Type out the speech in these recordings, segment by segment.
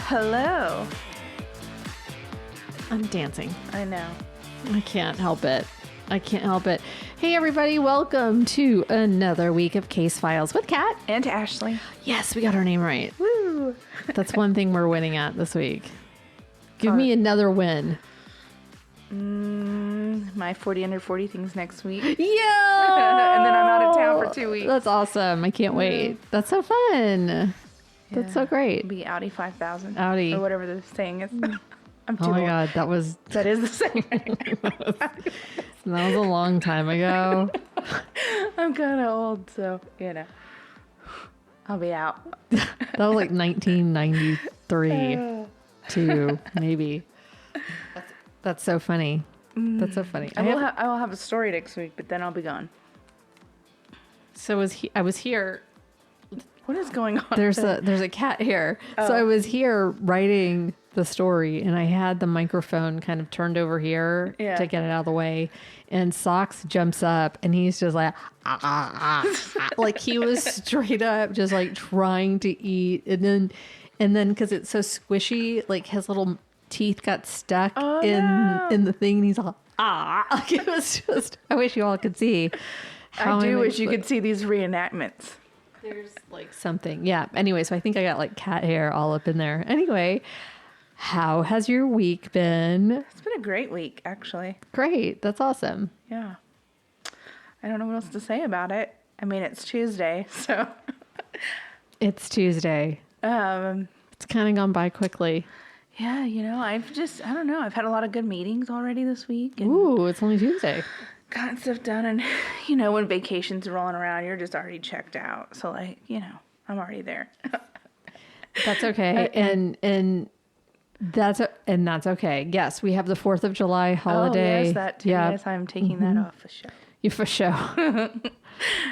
Hello. I'm dancing. I know. I can't help it. Hey, everybody. Welcome to another week of Case Files with Kat. And Ashley. Yes, we got our name right. Woo. That's one thing we're winning at this week. Give me another win. My 40 under 40 things next week. Yeah. And then I'm out of town for 2 weeks. That's awesome. I can't wait. That's so fun. That's so great. It'll be Audi 5000. Audi. Or whatever the saying is. I'm too Oh my old. God. That is the saying. That was a long time ago. I'm kind of old, so, I'll be out. That was like 1993 too, maybe. That's so funny. That's so funny. I will have a story next week, but then I'll be gone. So I was here. What is going on? There's a cat here. Oh. So I was here writing the story, and I had the microphone kind of turned over here to get it out of the way. And Socks jumps up, and he's just like, like he was straight up just like trying to eat, and then because it's so squishy, like his little teeth got stuck in the thing, and he's all like it was just. I wish you all could see. I do wish you could see these reenactments. There's like something. Yeah. Anyway, so I think I got like cat hair all up in there. Anyway, how has your week been? It's been a great week, actually. Great. That's awesome. Yeah. I don't know what else to say about it. I mean, it's Tuesday, so. It's Tuesday. It's kind of gone by quickly. Yeah, I don't know. I've had a lot of good meetings already this week. And ooh, it's only Tuesday. Gotten stuff done, and when vacation's rolling around, you're just already checked out. So I'm already there. That's okay, and that's okay. Yes, we have the 4th of July holiday. Oh, yes, that too. Yeah. Yes, I'm taking that off for sure. You for sure.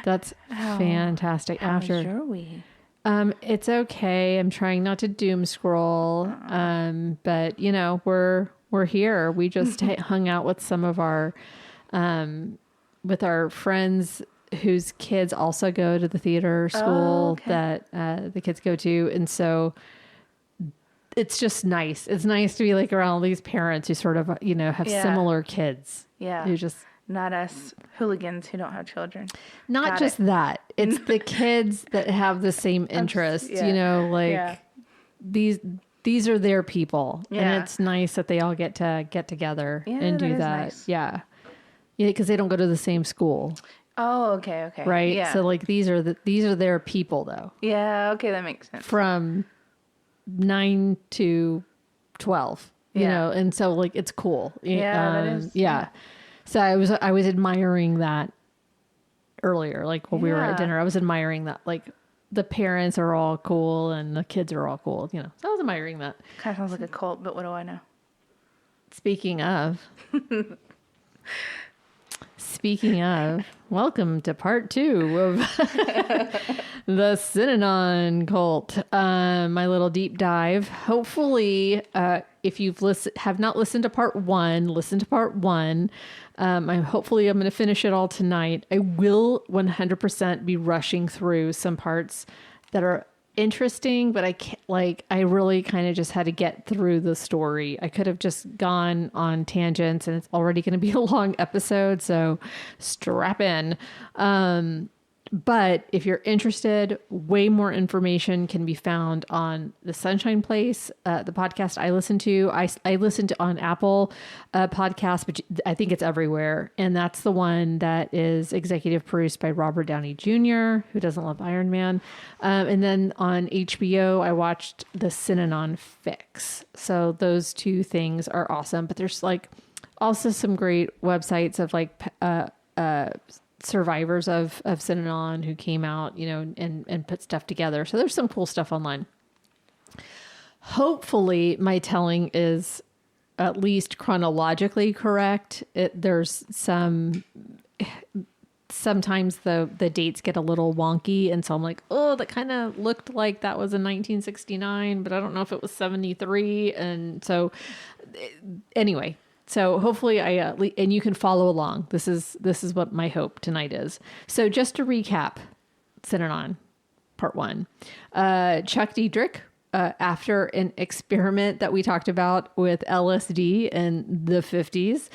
That's fantastic. How was your week? It's okay. I'm trying not to doom scroll. But we're here. We just hung out with some of our. With our friends whose kids also go to the theater school that the kids go to. And so it's just nice. It's nice to be like around all these parents who sort of, have similar kids. Yeah. Who just. Not us hooligans who don't have children. Not just that. It's the kids that have the same interests, these are their people. Yeah. And it's nice that they all get together and do that. Nice. Yeah. Yeah, because they don't go to the same school. Oh, okay. Right? Yeah. So like these are their people though. Yeah, okay, that makes sense. From 9 to 12. And so like it's cool. Yeah, that is. Yeah. So I was admiring that earlier, like when we were at dinner. I was admiring that, like the parents are all cool and the kids are all cool, So I was admiring that. Kind of sounds like a cult, but what do I know? Speaking of, welcome to part 2 of the Synanon cult. My little deep dive. Hopefully, if you've have not listened to part 1, listen to part 1. I'm going to finish it all tonight. I will 100% be rushing through some parts that are interesting, but I really kind of just had to get through the story. I could have just gone on tangents, and it's already going to be a long episode, so strap in. But if you're interested, way more information can be found on The Sunshine Place, the podcast I listen to. I listen to on Apple Podcasts, but I think it's everywhere. And that's the one that is executive produced by Robert Downey Jr., who doesn't love Iron Man. And then on HBO, I watched the Synanon Fix. So those two things are awesome. But there's like also some great websites of like survivors of Synanon who came out, and put stuff together. So there's some cool stuff online. Hopefully my telling is at least chronologically correct. There's sometimes the dates get a little wonky. And so I'm like, oh, that kind of looked like that was in 1969, but I don't know if it was 73. And so anyway, so hopefully and you can follow along. This is what my hope tonight is. So just to recap, Synanon, part 1, Chuck Diedrich after an experiment that we talked about with LSD in the 50s,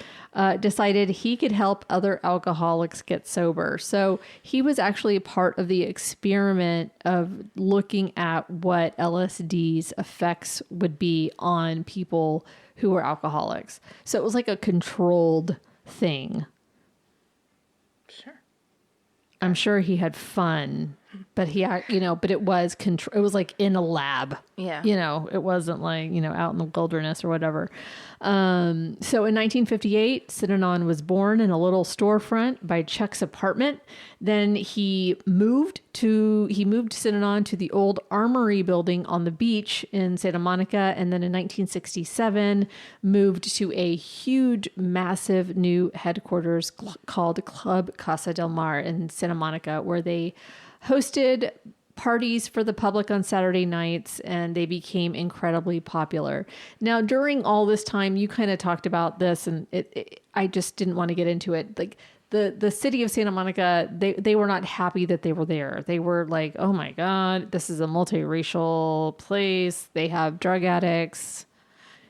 decided he could help other alcoholics get sober. So he was actually part of the experiment of looking at what LSD's effects would be on people who were alcoholics. So it was like a controlled thing. Sure. I'm sure he had fun, but but it was it was like in a lab. Yeah. It wasn't like, out in the wilderness or whatever. So in 1958, Synanon was born in a little storefront by Chuck's apartment. Then he moved Synanon to the old Armory building on the beach in Santa Monica. And then in 1967, moved to a huge, massive new headquarters called Club Casa del Mar in Santa Monica, where they hosted parties for the public on Saturday nights, and they became incredibly popular. Now, during all this time, you kind of talked about this, and I just didn't want to get into it. Like the city of Santa Monica, they were not happy that they were there. They were like, oh my God, this is a multiracial place. They have drug addicts.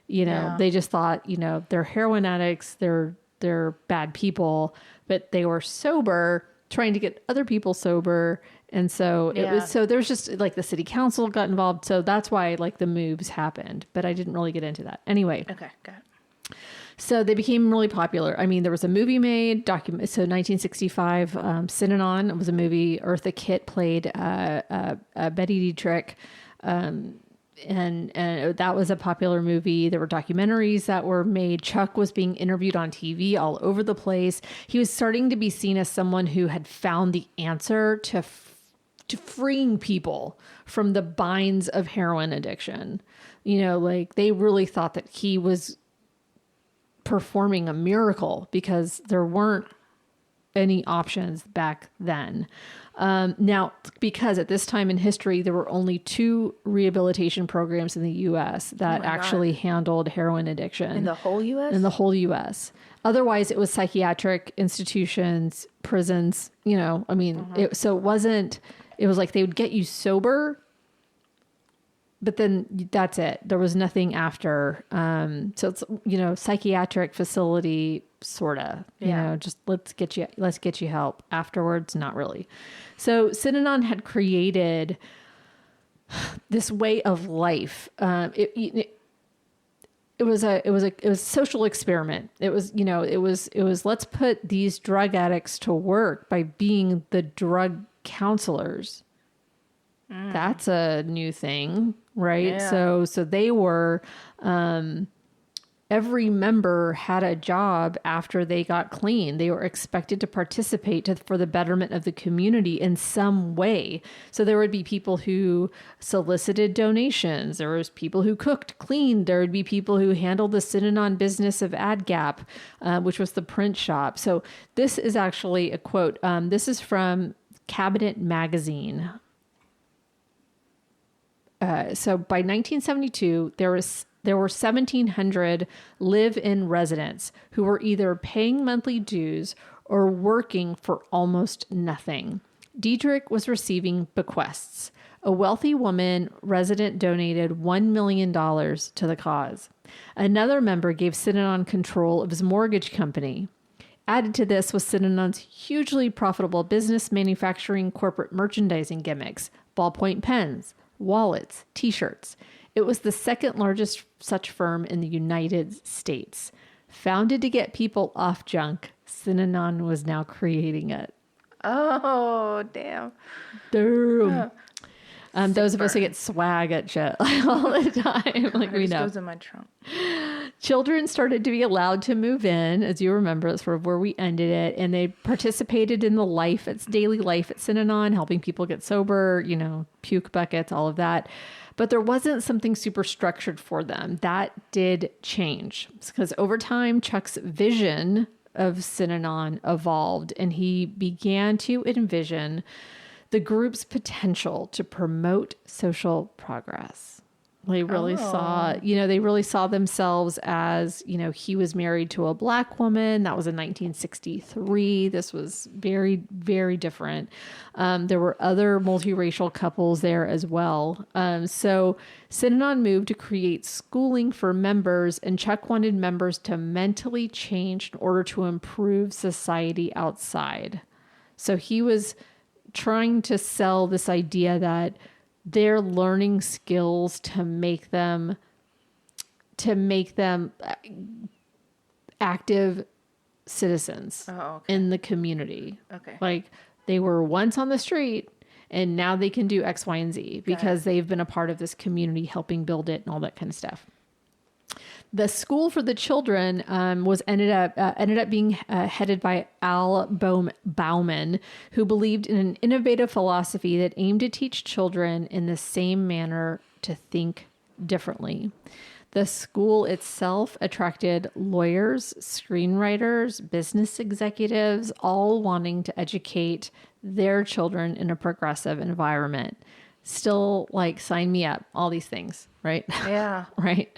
They just thought, they're heroin addicts. They're bad people, but they were sober, trying to get other people sober. And so there's just like the city council got involved. So that's why like the moves happened, but I didn't really get into that. Anyway. Okay, got it. So they became really popular. I mean, there was a movie made, so 1965, Synanon was a movie. Eartha Kitt played Betty Dietrich. And that was a popular movie. There were documentaries that were made. Chuck was being interviewed on TV all over the place. He was starting to be seen as someone who had found the answer to freeing people from the binds of heroin addiction. Like they really thought that he was performing a miracle because there weren't any options back then. Now, because at this time in history, there were only 2 rehabilitation programs in the U.S. that actually handled heroin addiction. In the whole U.S.? In the whole U.S. Otherwise, it was psychiatric institutions, prisons, it was like they would get you sober, but then that's it. There was nothing after. So it's, psychiatric facility, sort of, just let's get you help. Afterwards, not really. So Synanon had created this way of life. It was a social experiment. It was let's put these drug addicts to work by being the drug counselors. That's a new thing, right? Yeah. So they were, every member had a job after they got clean. They were expected to participate for the betterment of the community in some way. So there would be people who solicited donations. There was people who cooked, cleaned. There would be people who handled the Synanon business of AdGap, which was the print shop. So this is actually a quote. This is from Cabinet Magazine. So by 1972, there were 1,700 live-in residents who were either paying monthly dues or working for almost nothing. Dietrich was receiving bequests. A wealthy woman resident donated $1 million to the cause. Another member gave Synanon control of his mortgage company. Added to this was Synanon's hugely profitable business manufacturing corporate merchandising gimmicks, ballpoint pens, wallets, t-shirts. It was the second largest such firm in the United States. Founded to get people off junk, Synanon was now creating it. Oh, damn. Those of us who get swag at shit all the time, like we know. Goes in my trunk. Children started to be allowed to move in, as you remember, that's sort of where we ended it. And they participated in its daily life at Synanon, helping people get sober, puke buckets, all of that. But there wasn't something super structured for them. That did change because over time, Chuck's vision of Synanon evolved, and he began to envision the group's potential to promote social progress. They really saw, they really saw themselves as, he was married to a black woman. That was in 1963. This was very, very different. There were other multiracial couples there as well. So Synanon moved to create schooling for members, and Chuck wanted members to mentally change in order to improve society outside. So he was trying to sell this idea that they're learning skills to make them active citizens in the community. Okay. Like they were once on the street and now they can do X, Y, and Z because they've been a part of this community, helping build it and all that kind of stuff. The school for the children ended up being headed by Al Bauman, who believed in an innovative philosophy that aimed to teach children in the same manner to think differently. The school itself attracted lawyers, screenwriters, business executives, all wanting to educate their children in a progressive environment. Still, like, sign me up, all these things, right? Yeah. Right.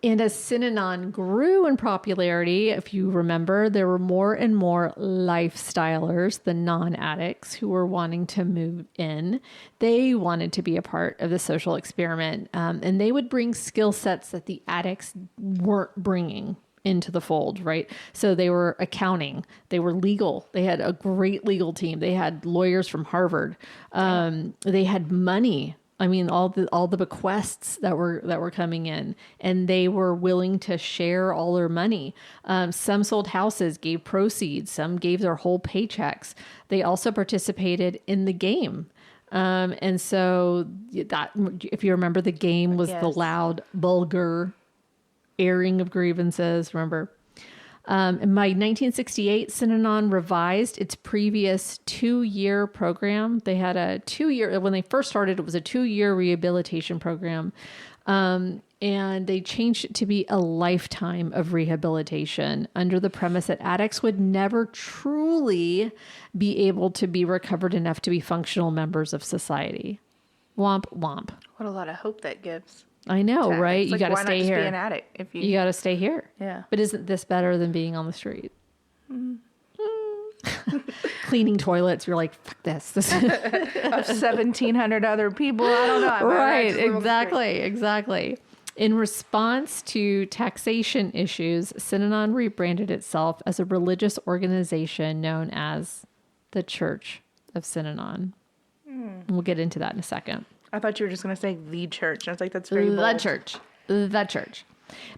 And as Synanon grew in popularity, if you remember, there were more and more lifestylers, the non-addicts, who were wanting to move in. They wanted to be a part of the social experiment, and they would bring skill sets that the addicts weren't bringing into the fold, right? So they were accounting, they were legal. They had a great legal team. They had lawyers from Harvard. They had money. I mean, all the bequests that were coming in, and they were willing to share all their money. Some sold houses, gave proceeds. Some gave their whole paychecks. They also participated in the game. And so that, if you remember, the game was the loud, vulgar airing of grievances. Remember? In 1968, Synanon revised its previous 2-year program. They had a 2-year, when they first started, it was a 2-year rehabilitation program. And they changed it to be a lifetime of rehabilitation under the premise that addicts would never truly be able to be recovered enough to be functional members of society. Womp, womp. What a lot of hope that gives. I know, right? It's You got to stay here. Why not just be an addict if You got to stay here. Yeah. But isn't this better than being on the street? Cleaning toilets, you're like, fuck this. Of 1,700 other people, I don't know. Right, exactly. In response to taxation issues, Synanon rebranded itself as a religious organization known as the Church of Synanon. We'll get into that in a second. I thought you were just going to say the church. I was like, that's very bold. The church.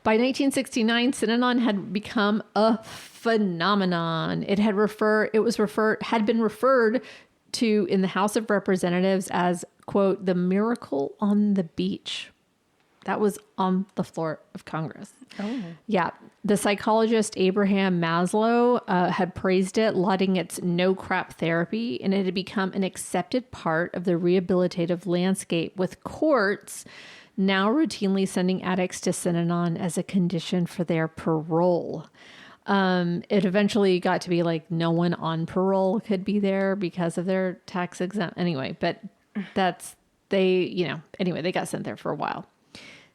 By 1969, Synanon had become a phenomenon. It had been referred to in the House of Representatives as, quote, the miracle on the beach. That was on the floor of Congress. Oh. Yeah. The psychologist Abraham Maslow had praised it, lauding its no-crap therapy, and it had become an accepted part of the rehabilitative landscape, with courts now routinely sending addicts to Synanon as a condition for their parole. It eventually got to be like no one on parole could be there because of their tax exempt. Anyway, but they got sent there for a while.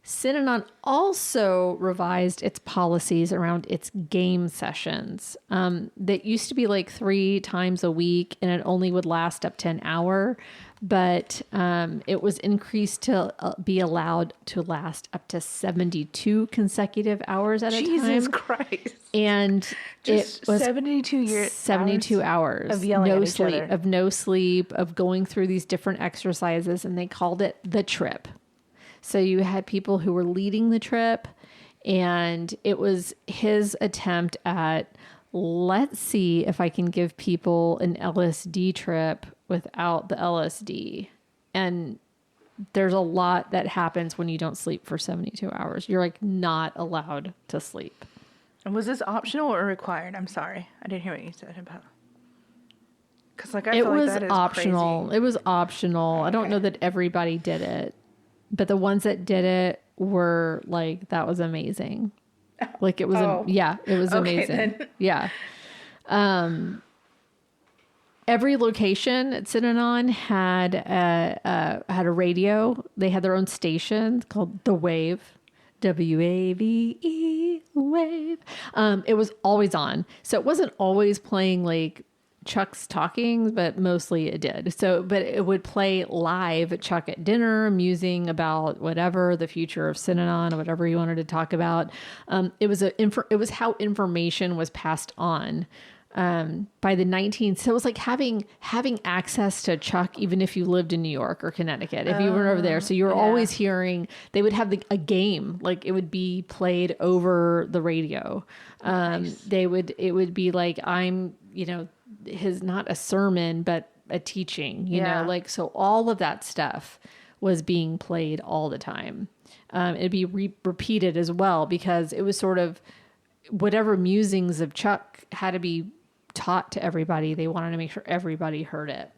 Synanon also revised its policies around its game sessions. That used to be like 3 times a week, and it only would last up to an hour. But it was increased to be allowed to last up to 72 consecutive hours at a time. Jesus Christ. And just it was 72 hours of yelling at each other. Of no sleep, of going through these different exercises, and they called it the trip. So you had people who were leading the trip, and it was his attempt at, let's see if I can give people an LSD trip without the LSD. And there's a lot that happens when you don't sleep for 72 hours. You're like not allowed to sleep. And was this optional or required? I'm sorry. I didn't hear what you said about. Because like I feel like that is optional. crazy. It was optional. Okay. I don't know that everybody did it, but the ones that did it were like, that was amazing. Like it was, it was amazing. Then. Yeah. Every location at Synanon had a radio. They had their own station called The Wave, WAVE, Wave. It was always on, so it wasn't always playing like Chuck's talking, but mostly it did. So, but it would play live at Chuck at dinner, musing about whatever the future of Synanon or whatever he wanted to talk about. It was how information was passed on. By the 19th, so it was like having access to Chuck, even if you lived in New York or Connecticut, if you were over there. So you were always hearing, they would have a game, like it would be played over the radio. Nice. It would be like, not a sermon, but a teaching, you know, like, so all of that stuff was being played all the time. It'd be repeated as well, because it was sort of whatever musings of Chuck had to be taught to everybody. They wanted to make sure everybody heard it.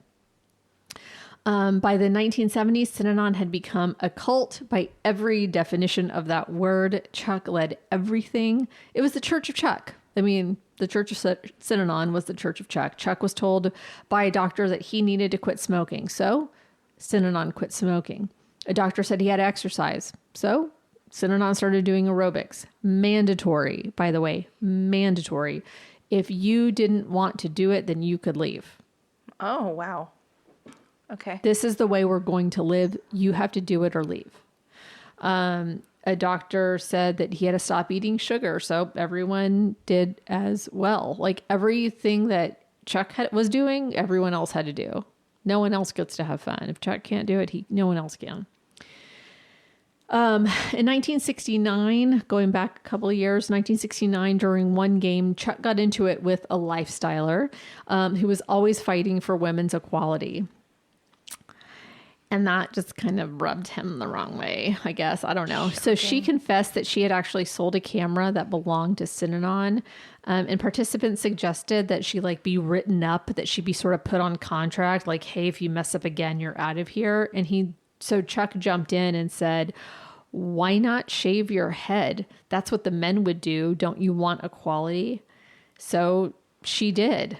By the 1970s, Synanon had become a cult by every definition of that word. Chuck led everything. It was the Church of Chuck. I mean, the Church of Synanon was the Church of Chuck. Chuck was told by a doctor that he needed to quit smoking. So Synanon quit smoking. A doctor said he had to exercise. So Synanon started doing aerobics. Mandatory, by the way, mandatory. If you didn't want to do it, then you could leave. Oh, wow. Okay. This is the way we're going to live. You have to do it or leave. A doctor said that he had to stop eating sugar, so everyone did as well. Like everything that Chuck was doing, everyone else had to do. No one else gets to have fun. If Chuck can't do it, no one else can. In 1969, going back a couple of years, 1969, during one game, Chuck got into it with a lifestyler who was always fighting for women's equality. And that just kind of rubbed him the wrong way, I guess. I don't know. So she confessed that she had actually sold a camera that belonged to Synanon. And participants suggested that she be written up, that she be sort of put on contract, like, hey, if you mess up again, you're out of here. So Chuck jumped in and said, why not shave your head? That's what the men would do. Don't you want equality? So she did.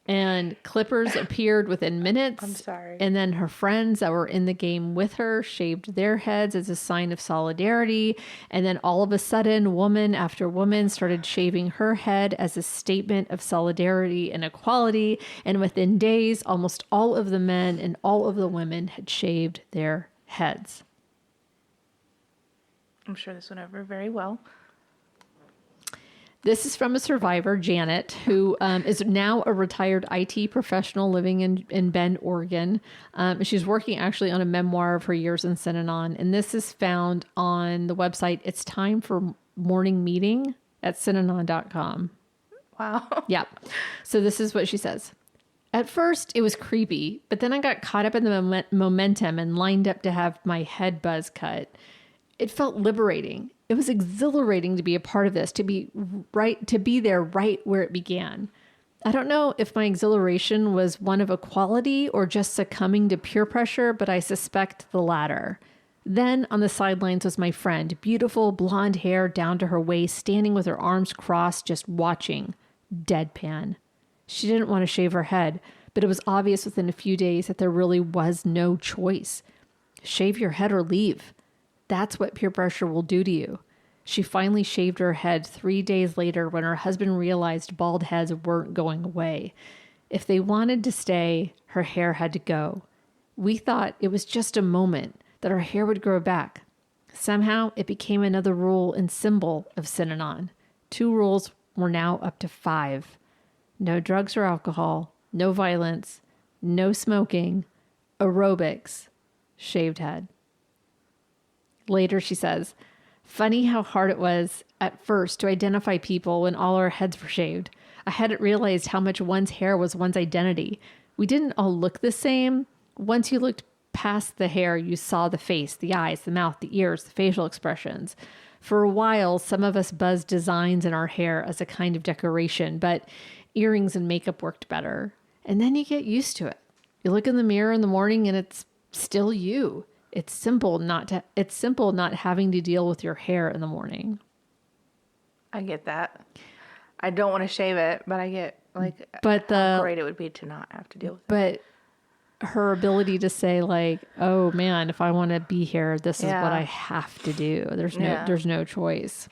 And clippers appeared within minutes. I'm sorry. And then her friends that were in the game with her shaved their heads as a sign of solidarity. And then all of a sudden, woman after woman started shaving her head as a statement of solidarity and equality. And within days, almost all of the men and all of the women had shaved their heads. I'm sure this went over very well. This is from a survivor, Janet, who is now a retired IT professional living in Bend, Oregon. She's working actually on a memoir of her years in Synanon. And this is found on the website, It's Time for Morning Meeting at Synanon.com. Wow. Yeah. So this is what she says. At first, it was creepy, but then I got caught up in the momentum and lined up to have my head buzz cut. It felt liberating. It was exhilarating to be a part of this, to be there right where it began. I don't know if my exhilaration was one of equality or just succumbing to peer pressure, but I suspect the latter. Then on the sidelines was my friend, beautiful blonde hair down to her waist, standing with her arms crossed, just watching, deadpan. She didn't want to shave her head, but it was obvious within a few days that there really was no choice. Shave your head or leave. That's what peer pressure will do to you. She finally shaved her head 3 days later when her husband realized bald heads weren't going away. If they wanted to stay, her hair had to go. We thought it was just a moment, that her hair would grow back. Somehow it became another rule and symbol of Synanon. 2 rules were now up to 5. No drugs or alcohol, no violence, no smoking, aerobics, shaved head. Later, she says, funny how hard it was at first to identify people when all our heads were shaved. I hadn't realized how much one's hair was one's identity. We didn't all look the same. Once you looked past the hair, you saw the face, the eyes, the mouth, the ears, the facial expressions. For a while, some of us buzzed designs in our hair as a kind of decoration, but earrings and makeup worked better. And then you get used to it. You look in the mirror in the morning and it's still you. It's simple not having to deal with your hair in the morning. I get that. I don't want to shave it, but I get Like, But how great it would be to not have to deal with it. But her ability to say like, oh man, if I want to be here, this is what I have to do. There's no choice.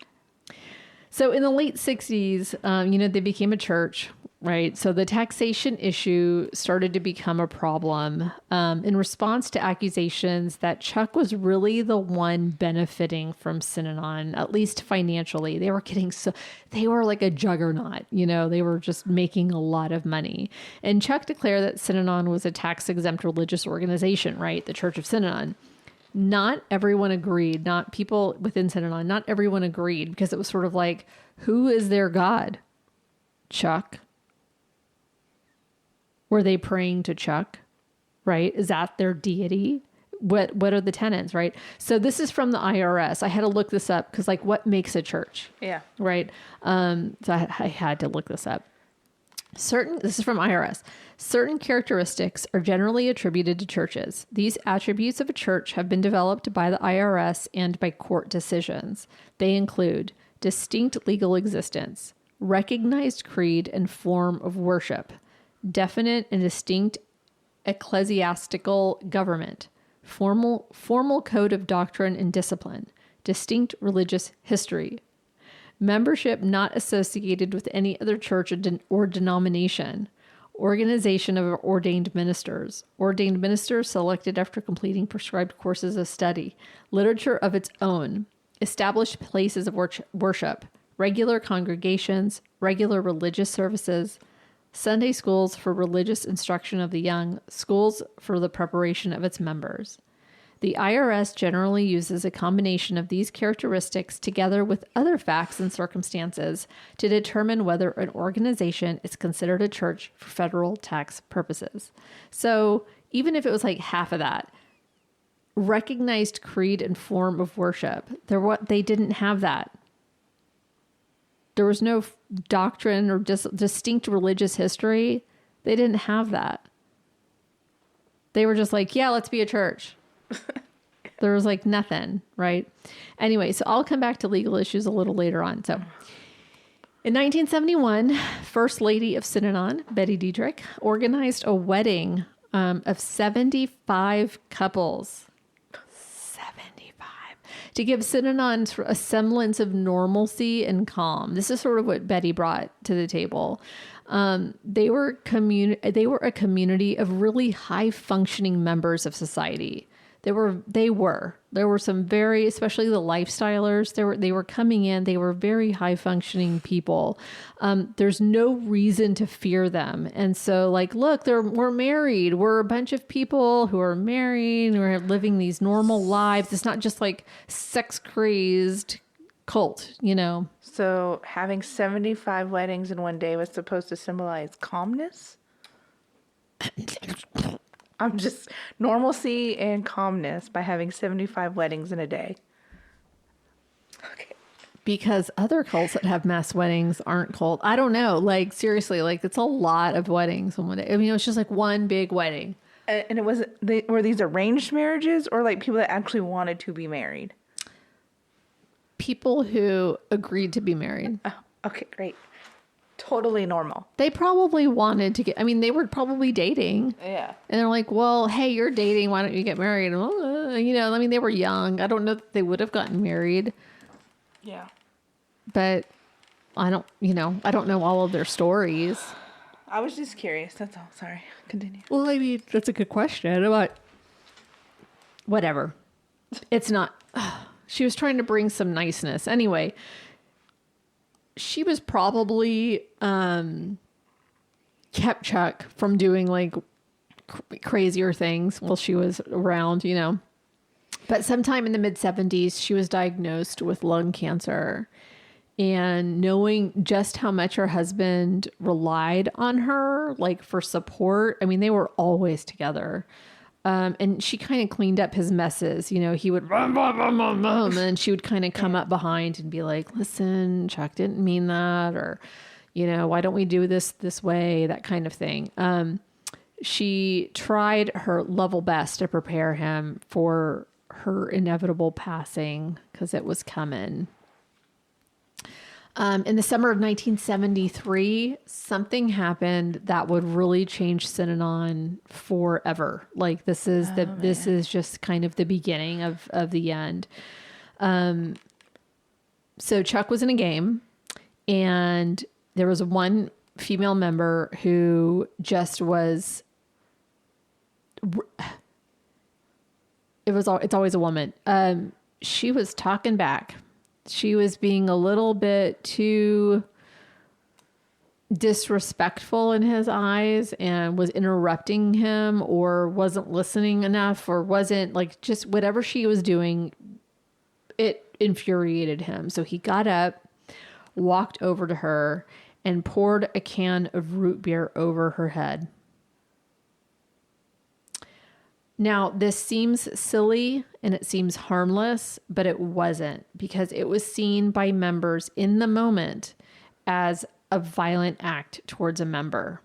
So in the late 60s, they became a church, right? So the taxation issue started to become a problem in response to accusations that Chuck was really the one benefiting from Synanon, at least financially. They were like a juggernaut, they were just making a lot of money. And Chuck declared that Synanon was a tax-exempt religious organization, right? The Church of Synanon. Not everyone agreed, not people within Synanon, not everyone agreed, because it was sort of like, who is their God? Chuck? Were they praying to Chuck? Right? Is that their deity? What are the tenets, right? So this is from the IRS. I had to look this up because what makes a church? Yeah. Right? So I had to look this up. This is from IRS. Certain characteristics are generally attributed to churches. These attributes of a church have been developed by the IRS and by court decisions. They include distinct legal existence, recognized creed and form of worship, definite and distinct ecclesiastical government, formal code of doctrine and discipline, distinct religious history, membership not associated with any other church or denomination, organization of ordained ministers selected after completing prescribed courses of study, literature of its own, established places of worship, regular congregations, regular religious services, Sunday schools for religious instruction of the young, schools for the preparation of its members. The IRS generally uses a combination of these characteristics together with other facts and circumstances to determine whether an organization is considered a church for federal tax purposes. So even if it was like half of that, recognized creed and form of worship, they didn't have that. There was no doctrine or distinct religious history. They didn't have that. They were just like, yeah, let's be a church. There was nothing, right? Anyway, so I'll come back to legal issues a little later on. So in 1971, First Lady of Synanon, Betty Diedrich, organized a wedding of 75 couples. 75. To give Synanon a semblance of normalcy and calm. This is sort of what Betty brought to the table. They were a community of really high functioning members of society. There were some very, especially the lifestylers, they were coming in, they were very high functioning people. There's no reason to fear them. And so look, we're married. We're a bunch of people who are married, who are living these normal lives. It's not just sex crazed cult, So having 75 weddings in one day was supposed to symbolize calmness? I'm just normalcy and calmness by having 75 weddings in a day. Okay. Because other cults that have mass weddings aren't cult. I don't know. Seriously, it's a lot of weddings in one day. I mean, it was just one big wedding. And were these arranged marriages or people that actually wanted to be married? People who agreed to be married. Oh, okay, great. Totally normal. They probably wanted to they were probably dating. Yeah. And they're like, well, hey, you're dating. Why don't you get married? And, they were young. I don't know that they would have gotten married. Yeah. But I don't know all of their stories. I was just curious. That's all. Sorry. Continue. Well, that's a good question about whatever. It's not. She was trying to bring some niceness. Anyway, she was probably kept Chuck from doing crazier things while she was around, But sometime in the mid-70s, she was diagnosed with lung cancer. And knowing just how much her husband relied on her, for support, they were always together. And she kind of cleaned up his messes. He would and then she would kind of come up behind and be like, listen, Chuck didn't mean that. Or, why don't we do this way? That kind of thing. She tried her level best to prepare him for her inevitable passing because it was coming. In the summer of 1973, something happened that would really change Synanon forever. Like this is this is just kind of the beginning of the end. So Chuck was in a game, and there was one female member who just was. It's always a woman. She was talking back. She was being a little bit too disrespectful in his eyes and was interrupting him or wasn't listening enough or wasn't like just whatever she was doing. It infuriated him. So he got up, walked over to her and poured a can of root beer over her head. Now, this seems silly and it seems harmless, but it wasn't because it was seen by members in the moment as a violent act towards a member.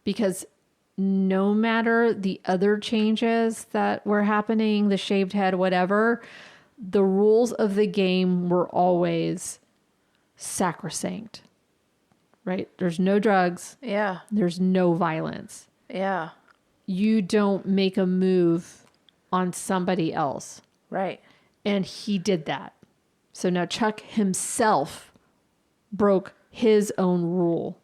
Because no matter the other changes that were happening, the shaved head, whatever, the rules of the game were always sacrosanct, right? There's no drugs. Yeah. There's no violence. Yeah. You don't make a move on somebody else. Right. And he did that. So now Chuck himself broke his own rule.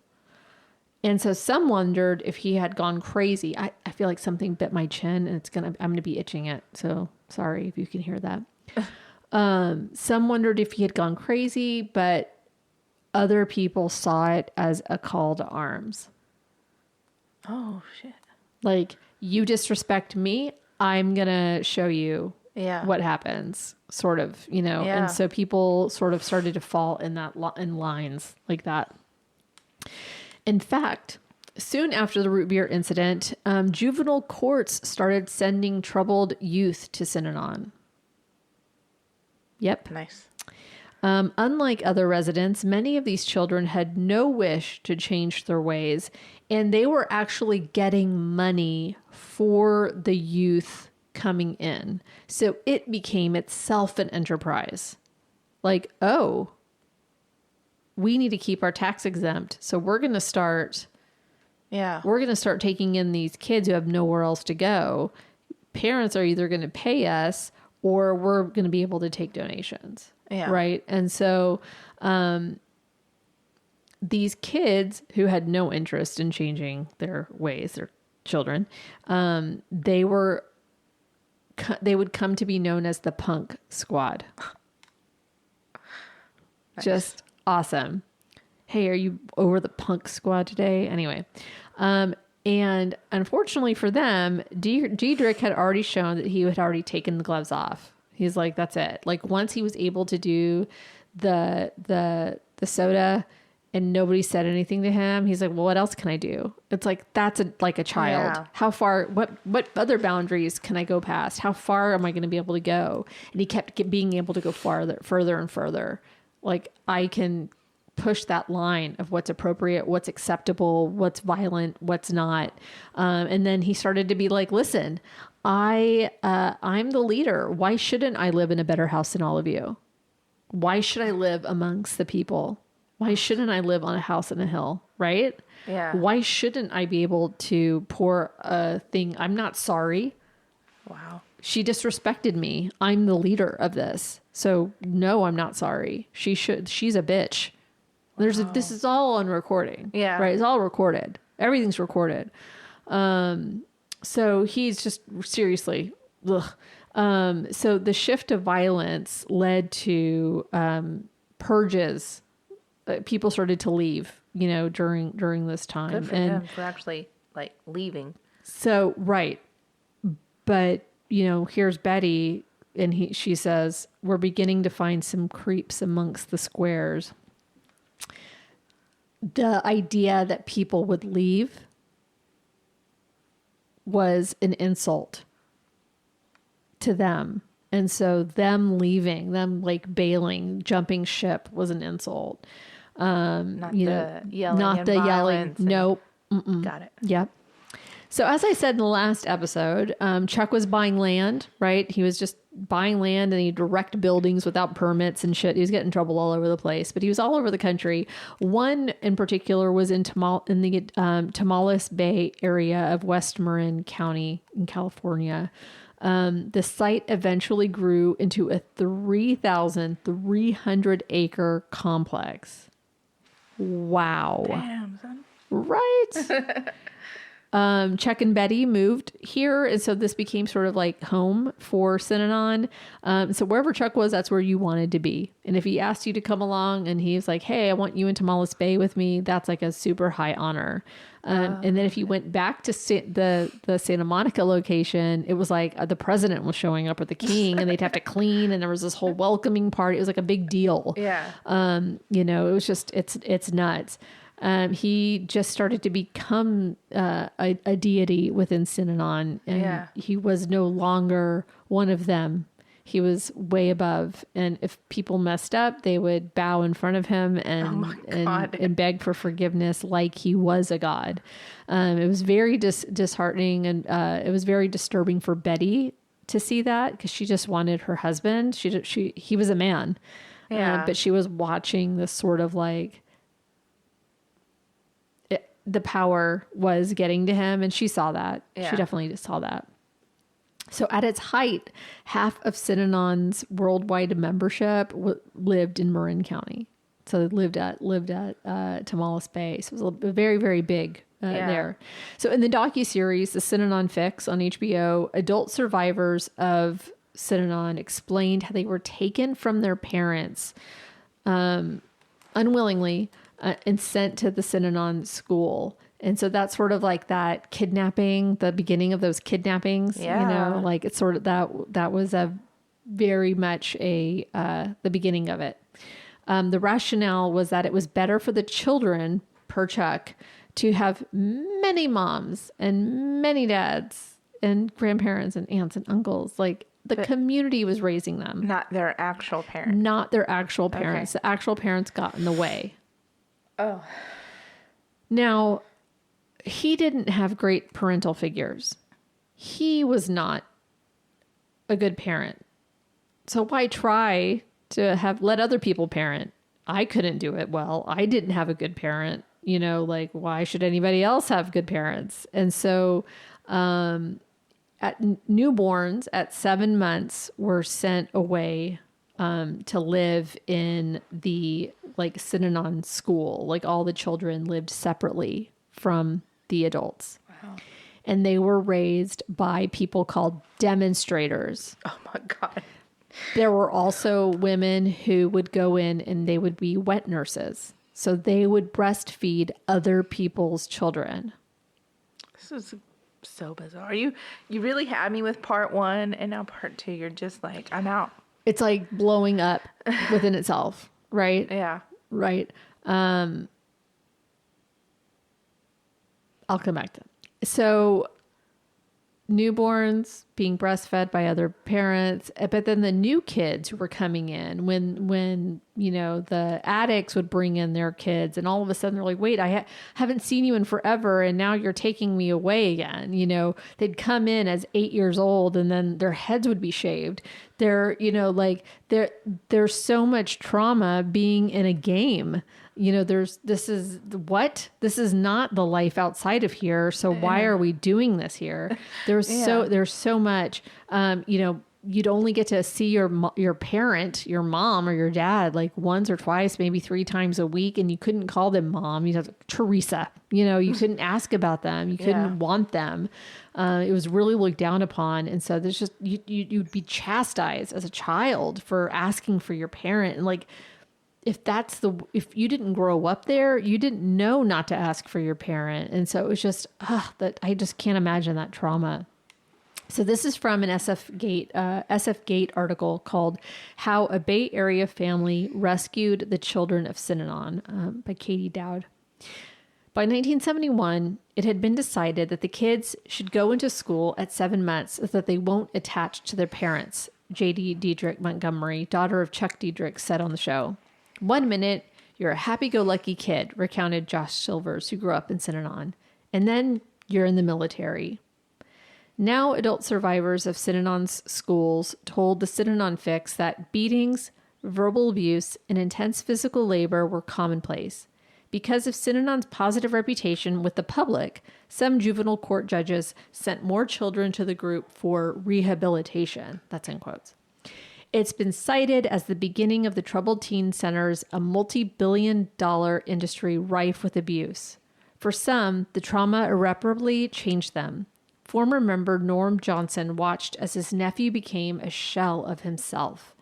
And so some wondered if he had gone crazy. I feel like something bit my chin and I'm gonna be itching it. So sorry if you can hear that. Some wondered if he had gone crazy, but other people saw it as a call to arms. Oh, shit. Like, you disrespect me, I'm going to show you what happens, sort of, you know? Yeah. And so people sort of started to fall in that in lines like that. In fact, soon after the root beer incident, juvenile courts started sending troubled youth to Synanon. Yep. Nice. Unlike other residents, many of these children had no wish to change their ways, and they were actually getting money for the youth coming in. So it became itself an enterprise. Like, oh, we need to keep our tax exempt. So we're going to start taking in these kids who have nowhere else to go. Parents are either going to pay us or we're going to be able to take donations. Yeah. Right. And so these kids who had no interest in changing their ways, their children, they would come to be known as the punk squad. Nice. Just awesome. Hey, are you over the punk squad today? Anyway. And unfortunately for them, Diedrich had already shown that he had already taken the gloves off. He's like, that's it. Like once he was able to do the soda and nobody said anything to him, he's like, well, what else can I do? It's like, that's like a child. Yeah. How far, what other boundaries can I go past? How far am I going to be able to go? And he kept being able to go further and further. Like I can push that line of what's appropriate, what's acceptable, what's violent, what's not. And then he started to be like, listen, I'm the leader. Why shouldn't I live in a better house than all of you? Why should I live amongst the people? Why shouldn't I live on a house in a hill? Right? Yeah. Why shouldn't I be able to pour a thing? I'm not sorry. Wow. She disrespected me. I'm the leader of this. So no, I'm not sorry. She's a bitch. This is all on recording. Yeah. Right. It's all recorded. Everything's recorded. So he's just seriously, ugh. So the shift of violence led to, purges. People started to leave, during this time. Good for him for actually like leaving. So, right. But, here's Betty and she says, we're beginning to find some creeps amongst the squares. The idea that people would leave was an insult to them. And so them leaving, them like bailing, jumping ship was an insult. Not the yelling. Not and the yelling. violence and- Nope. Mm-mm. Got it. Yep. So as I said in the last episode, Chuck was buying land, right? He was just buying land and he'd erect buildings without permits and shit. He was getting in trouble all over the place, but he was all over the country. One in particular was in the Tamales Bay area of West Marin County in California. The site eventually grew into a 3,300 acre complex. Wow. Damn, son. Right. Chuck and Betty moved here, and so this became sort of like home for Synanon. So wherever Chuck was, that's where you wanted to be. And if he asked you to come along and he was like, hey, I want you in Tamales Bay with me, that's like a super high honor. And then if you went back to the Santa Monica location, it was like the president was showing up, or the king, and they'd have to clean, and there was this whole welcoming party. It was like a big deal. Yeah. You know, it was just, it's nuts. He just started to become a deity within Synanon, and he was no longer one of them. He was way above, and if people messed up, they would bow in front of him and beg for forgiveness, like he was a god. It was very disheartening, and it was very disturbing for Betty to see that, because she just wanted her husband. He was a man, but she was watching this sort of like. The power was getting to him, and she saw that. Yeah. She definitely saw that. So at its height, half of Synanon's worldwide membership lived in Marin County. So they lived at Tamales Bay. So it was very, very big there. So in the docuseries, The Synanon Fix on HBO, adult survivors of Synanon explained how they were taken from their parents unwillingly, and sent to the Synanon school. And so that's sort of like that kidnapping, the beginning of those kidnappings, you know, like it's sort of that was a very much the beginning of it. The rationale was that it was better for the children, per Chuck, to have many moms and many dads and grandparents and aunts and uncles. Like the community was raising them. Not their actual parents. Not their actual parents. Okay. The actual parents got in the way. Oh. Now, he didn't have great parental figures. He was not a good parent. So why try to let other people parent? I couldn't do it well. I didn't have a good parent. You know, like, why should anybody else have good parents? And so at newborns at 7 months were sent away to live in the like Synanon school. Like all the children lived separately from the adults. Wow. And they were raised by people called demonstrators. Oh my God. There were also women who would go in and they would be wet nurses. So they would breastfeed other people's children. This is so bizarre. You really had me with part 1, and now part 2, you're just like, I'm out. It's like blowing up within itself, right? Yeah. Right. I'll come back to it. So newborns being breastfed by other parents, but then the new kids who were coming in when you know, the addicts would bring in their kids, and all of a sudden they're like, wait, I haven't seen you in forever, and now you're taking me away again. You know, they'd come in as 8 years old, and then their heads would be shaved. They're, you know, like there's so much trauma being in a game. You know, this is not the life outside of here. So why are we doing this here? There's so much, you know, you'd only get to see your parent, your mom or your dad, like once or twice, maybe 3 times a week. And you couldn't call them mom. You'd have Teresa, you know, you couldn't ask about them. You couldn't want them. It was really looked down upon. And so there's just, you'd be chastised as a child for asking for your parent. And like, if you didn't grow up there, you didn't know not to ask for your parent. And so it was just, that I just can't imagine that trauma. So this is from an SF Gate article called How a Bay Area Family Rescued the Children of Synanon by Katie Dowd. By 1971, it had been decided that the kids should go into school at 7 months so that they won't attach to their parents, J.D. Diedrich Montgomery, daughter of Chuck Diedrich, said on the show. 1 minute, you're a happy-go-lucky kid, recounted Josh Silvers, who grew up in Synanon. And then You're in the military. Now, adult survivors of Synanon's schools told the Synanon Fix that beatings, verbal abuse, and intense physical labor were commonplace. Because of Synanon's positive reputation with the public, some juvenile court judges sent more children to the group for rehabilitation. That's in quotes. It's been cited as the beginning of the troubled teen centers, a multi-billion-dollar industry rife with abuse. For some, the trauma irreparably changed them. Former member Norm Johnson watched as his nephew became a shell of himself.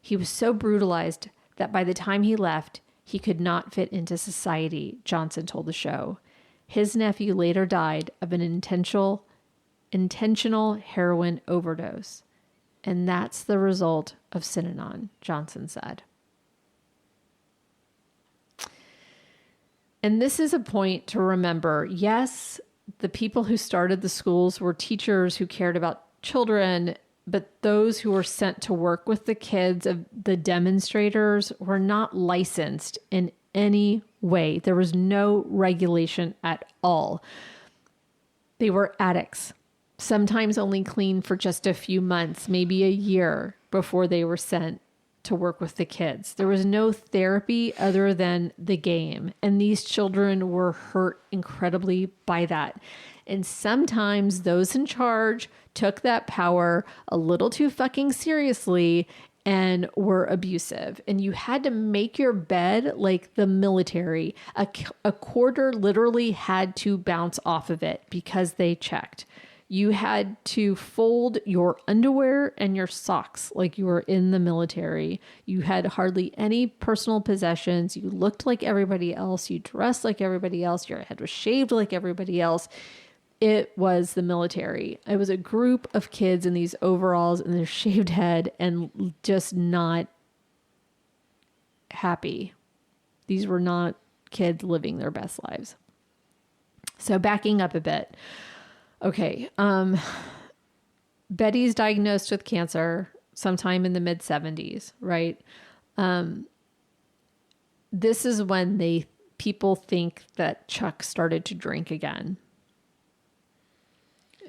He was so brutalized that by the time he left, he could not fit into society, Johnson told the show. His nephew later died of an intentional heroin overdose. And that's the result of Synanon, Johnson said. And this is a point to remember. Yes, the people who started the schools were teachers who cared about children, but those who were sent to work with the kids of the demonstrators were not licensed in any way. There was no regulation at all. They were addicts, sometimes only clean for just a few months, maybe a year before they were sent to work with the kids. There was no therapy other than the game. And these children were hurt incredibly by that. And sometimes those in charge took that power a little too fucking seriously and were abusive. And you had to make your bed like the military. A quarter literally had to bounce off of it because they checked. You had to fold your underwear and your socks like you were in the military. You had hardly any personal possessions. You looked like everybody else. You dressed like everybody else. Your head was shaved like everybody else. It was the military. It was a group of kids in these overalls and their shaved head and just not happy. These were not kids living their best lives. So backing up a bit. Okay. Betty's diagnosed with cancer sometime in the mid-70s, right? This is when people think that Chuck started to drink again.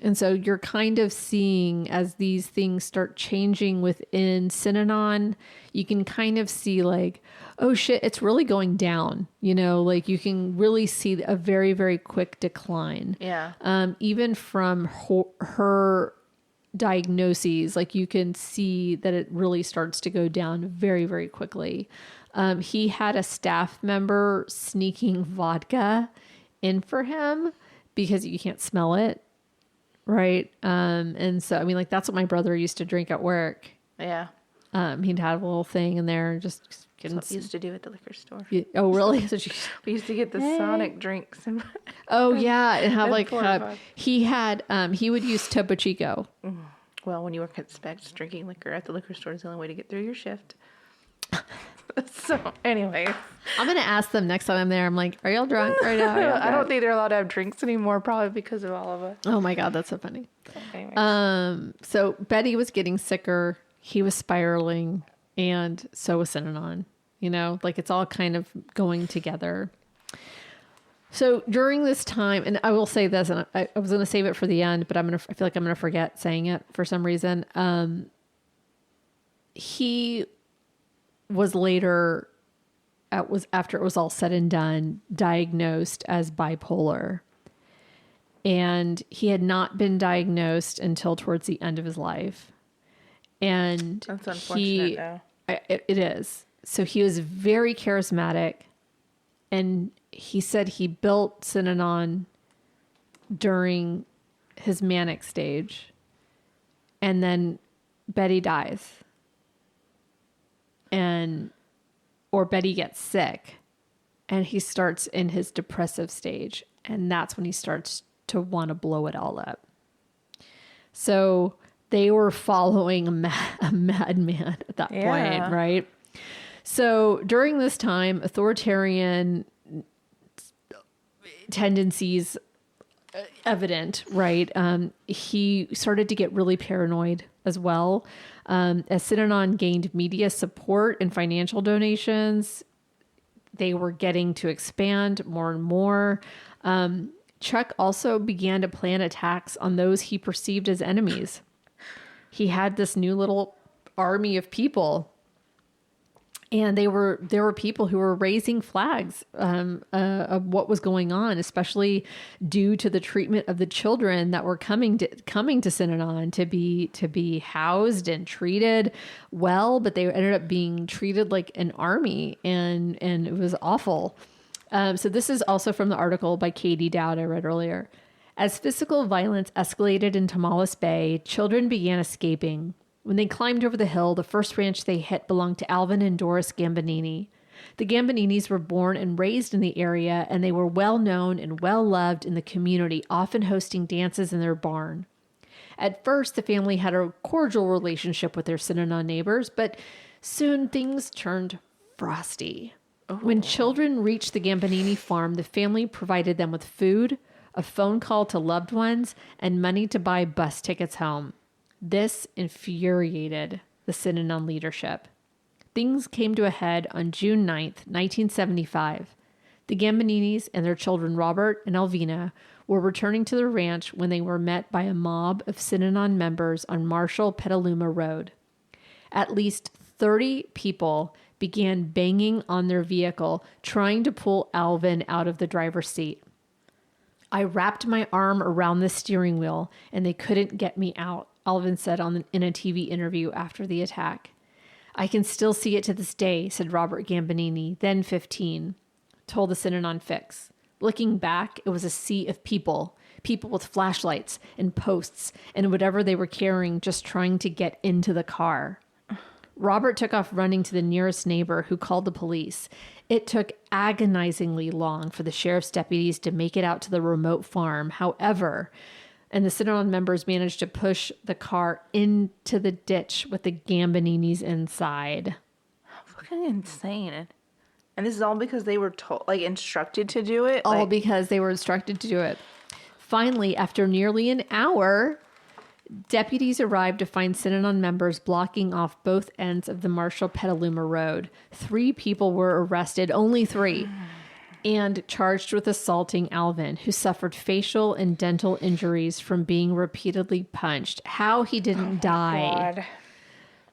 And so you're kind of seeing as these things start changing within Synanon, you can kind of see like, oh shit, it's really going down. You know, like you can really see a very, very quick decline. Yeah. Even from her diagnoses, like you can see that it really starts to go down very, very quickly. He had a staff member sneaking vodka in for him because you can't smell it. Right. And so, I mean, like, that's what my brother used to drink at work. Yeah. He'd have a little thing in there and just couldn't. That's what we used to do at the liquor store. Oh, really? We used to get the Sonic drinks. And oh, yeah. And have like, he would use Topo Chico. Well, when you work at Specs, drinking liquor at the liquor store is the only way to get through your shift. So, anyway. I'm going to ask them next time I'm there. I'm like, are y'all drunk right now? I don't think they're allowed to have drinks anymore, probably because of all of us. Oh my God, that's so funny. Anyway. So Betty was getting sicker. He was spiraling, and so was Synanon. You know, like it's all kind of going together. So during this time, and I will say this, and I was going to save it for the end, but I feel like I'm going to forget saying it for some reason. He was later, after it was all said and done, diagnosed as bipolar. And he had not been diagnosed until towards the end of his life. And that's unfortunate, though. It is. So he was very charismatic. And he said he built Synanon during his manic stage. And then Betty dies. Or Betty gets sick. And he starts in his depressive stage. And that's when he starts to want to blow it all up. So they were following a madman at that point, right? So during this time, authoritarian tendencies evident, right? He started to get really paranoid as well. As Synanon gained media support and financial donations, they were getting to expand more and more. Chuck also began to plan attacks on those he perceived as enemies. He had this new little army of people, and there were people who were raising flags of what was going on, especially due to the treatment of the children that were coming to Synanon to be housed and treated well, but they ended up being treated like an army, and it was awful. So this is also from the article by Katie Dowd I read earlier. As physical violence escalated in Tomales Bay, children began escaping. When they climbed over the hill, the first ranch they hit belonged to Alvin and Doris Gambonini. The Gamboninis were born and raised in the area, and they were well known and well loved in the community, often hosting dances in their barn. At first, the family had a cordial relationship with their Synanon neighbors, but soon things turned frosty. Oh. When children reached the Gambonini farm, the family provided them with food, a phone call to loved ones, and money to buy bus tickets home. This infuriated the Synanon leadership. Things came to a head on June 9th, 1975. The Gamboninis and their children Robert and Alvina were returning to the ranch when they were met by a mob of Synanon members on Marshall Petaluma Road. At least 30 people began banging on their vehicle, trying to pull Alvin out of the driver's seat. I wrapped my arm around the steering wheel and they couldn't get me out, Alvin said in a TV interview after the attack. I can still see it to this day, said Robert Gambonini, then 15, told the Synanon Fix. Looking back, it was a sea of people with flashlights and posts and whatever they were carrying, just trying to get into the car. Robert took off running to the nearest neighbor, who called the police. It took agonizingly long for the sheriff's deputies to make it out to the remote farm. However, and the Synanon members managed to push the car into the ditch with the Gamboninis inside. Fucking insane. And this is all because they were instructed to do it? All because they were instructed to do it. Finally, after nearly an hour, deputies arrived to find Synanon members blocking off both ends of the Marshall Petaluma Road. 3 people were arrested, only 3, and charged with assaulting Alvin, who suffered facial and dental injuries from being repeatedly punched. How he didn't die. God.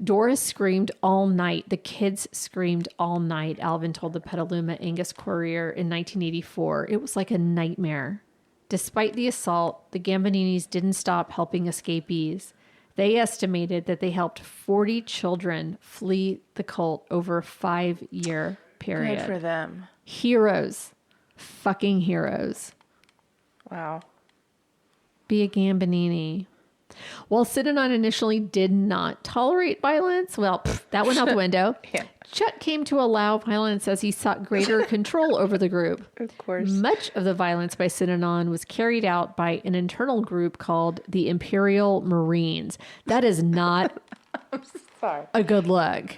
Doris screamed all night. The kids screamed all night, Alvin told the Petaluma Angus Courier in 1984. It was like a nightmare. Despite the assault, the Gamboninis didn't stop helping escapees. They estimated that they helped 40 children flee the cult over a 5-year period. Good for them. Heroes. Fucking heroes. Wow. Be a Gambonini. While Synanon initially did not tolerate violence, that went out the window. Yeah. Chuck came to allow violence as he sought greater control over the group. Of course. Much of the violence by Synanon was carried out by an internal group called the Imperial Marines. That is not a good look.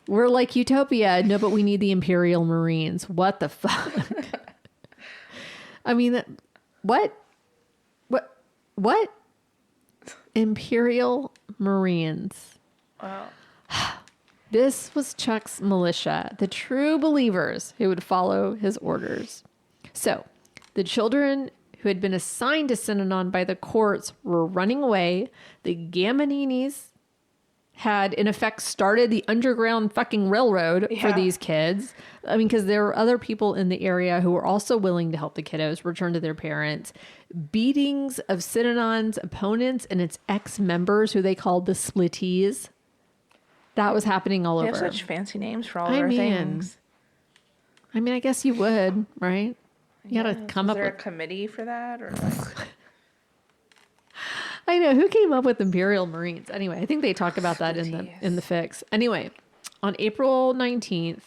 We're like Utopia. No, but we need the Imperial Marines. What the fuck? I mean, what? Imperial Marines. Wow. This was Chuck's militia, the true believers who would follow his orders. So, the children who had been assigned to Synanon by the courts were running away. The Gamboninis had, in effect, started the underground fucking railroad for these kids. I mean, because there were other people in the area who were also willing to help the kiddos return to their parents. Beatings of Synanon's opponents and its ex-members, who they called the Splittees. That was happening all over. They have such fancy names for all their things. I mean, I guess you would, right? You gotta come up with... Is there a committee for that? Or I know. Who came up with Imperial Marines? Anyway, I think they talk about that in the fix. Anyway, on April 19th,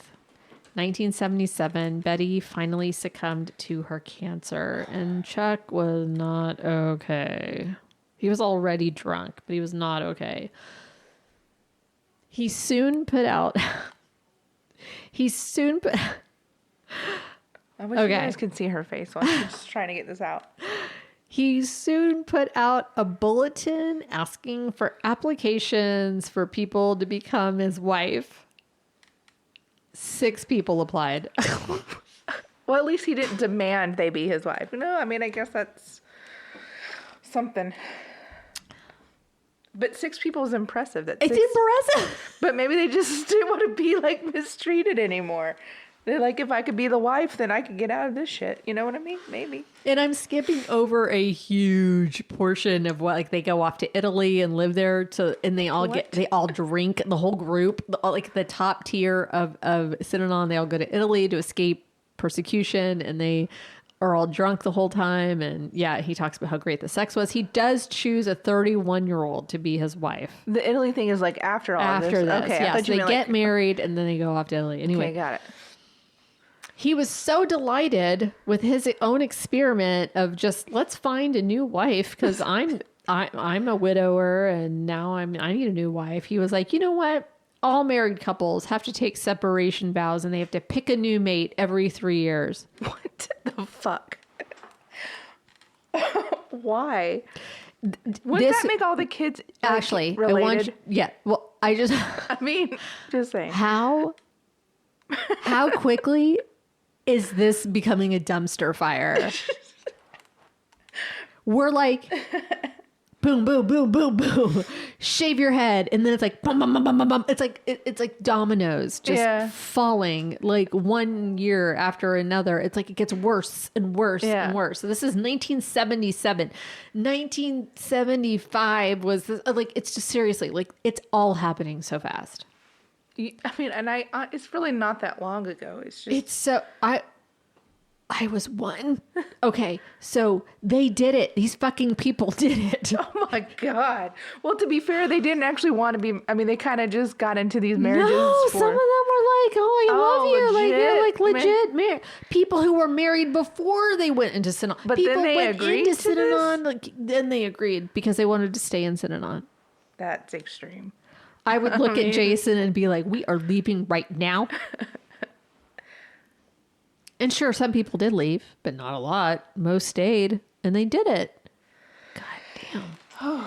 1977, Betty finally succumbed to her cancer, and Chuck was not okay. He was already drunk, but he was not okay. He soon put out... I wish you guys could see her face while she's just trying to get this out. He soon put out a bulletin asking for applications for people to become his wife. 6 people applied. Well, at least he didn't demand they be his wife. No, I mean, I guess that's something. But 6 people is impressive. It's impressive. But maybe they just didn't want to be like mistreated anymore. They're like, if I could be the wife, then I could get out of this shit. You know what I mean? Maybe. And I'm skipping over a huge portion of what, like, they go off to Italy and live there and they all drink, the whole group, like the top tier of Synanon, they all go to Italy to escape persecution, and they are all drunk the whole time. And yeah, he talks about how great the sex was. He does choose a 31-year-old to be his wife. The Italy thing is like after all this. Okay, yeah, so they get married and then they go off to Italy. Anyway, okay, got it. He was so delighted with his own experiment of just, let's find a new wife, because I'm a widower and now I need a new wife. He was like, you know what? All married couples have to take separation vows and they have to pick a new mate every 3 years. What the fuck? Why? Wouldn't that make all the kids actually related? I mean, just saying. How quickly is this becoming a dumpster fire? We're like, boom, boom, boom, boom, boom. Shave your head, and then it's like, bum, bum, bum, bum, bum, bum. It's like dominoes just falling like 1 year after another. It's like it gets worse and worse and worse. So this is 1977. 1975 was this, like, it's just seriously like it's all happening so fast. I mean, and it's really not that long ago. It's just... It's so... I was one. Okay, so they did it. These fucking people did it. Oh my God. Well, to be fair, they didn't actually want to be... I mean, they kind of just got into these marriages. No, some of them were like, oh, I love you. Legit. Like, you're like legit married. People who were married before they went into Synanon. But people then they went agreed into to Synanon. this? Like, then they agreed because they wanted to stay in Synanon. That's extreme. I would look at Jason and be like, we are leaving right now. And sure, some people did leave, but not a lot. Most stayed, and they did it. God damn.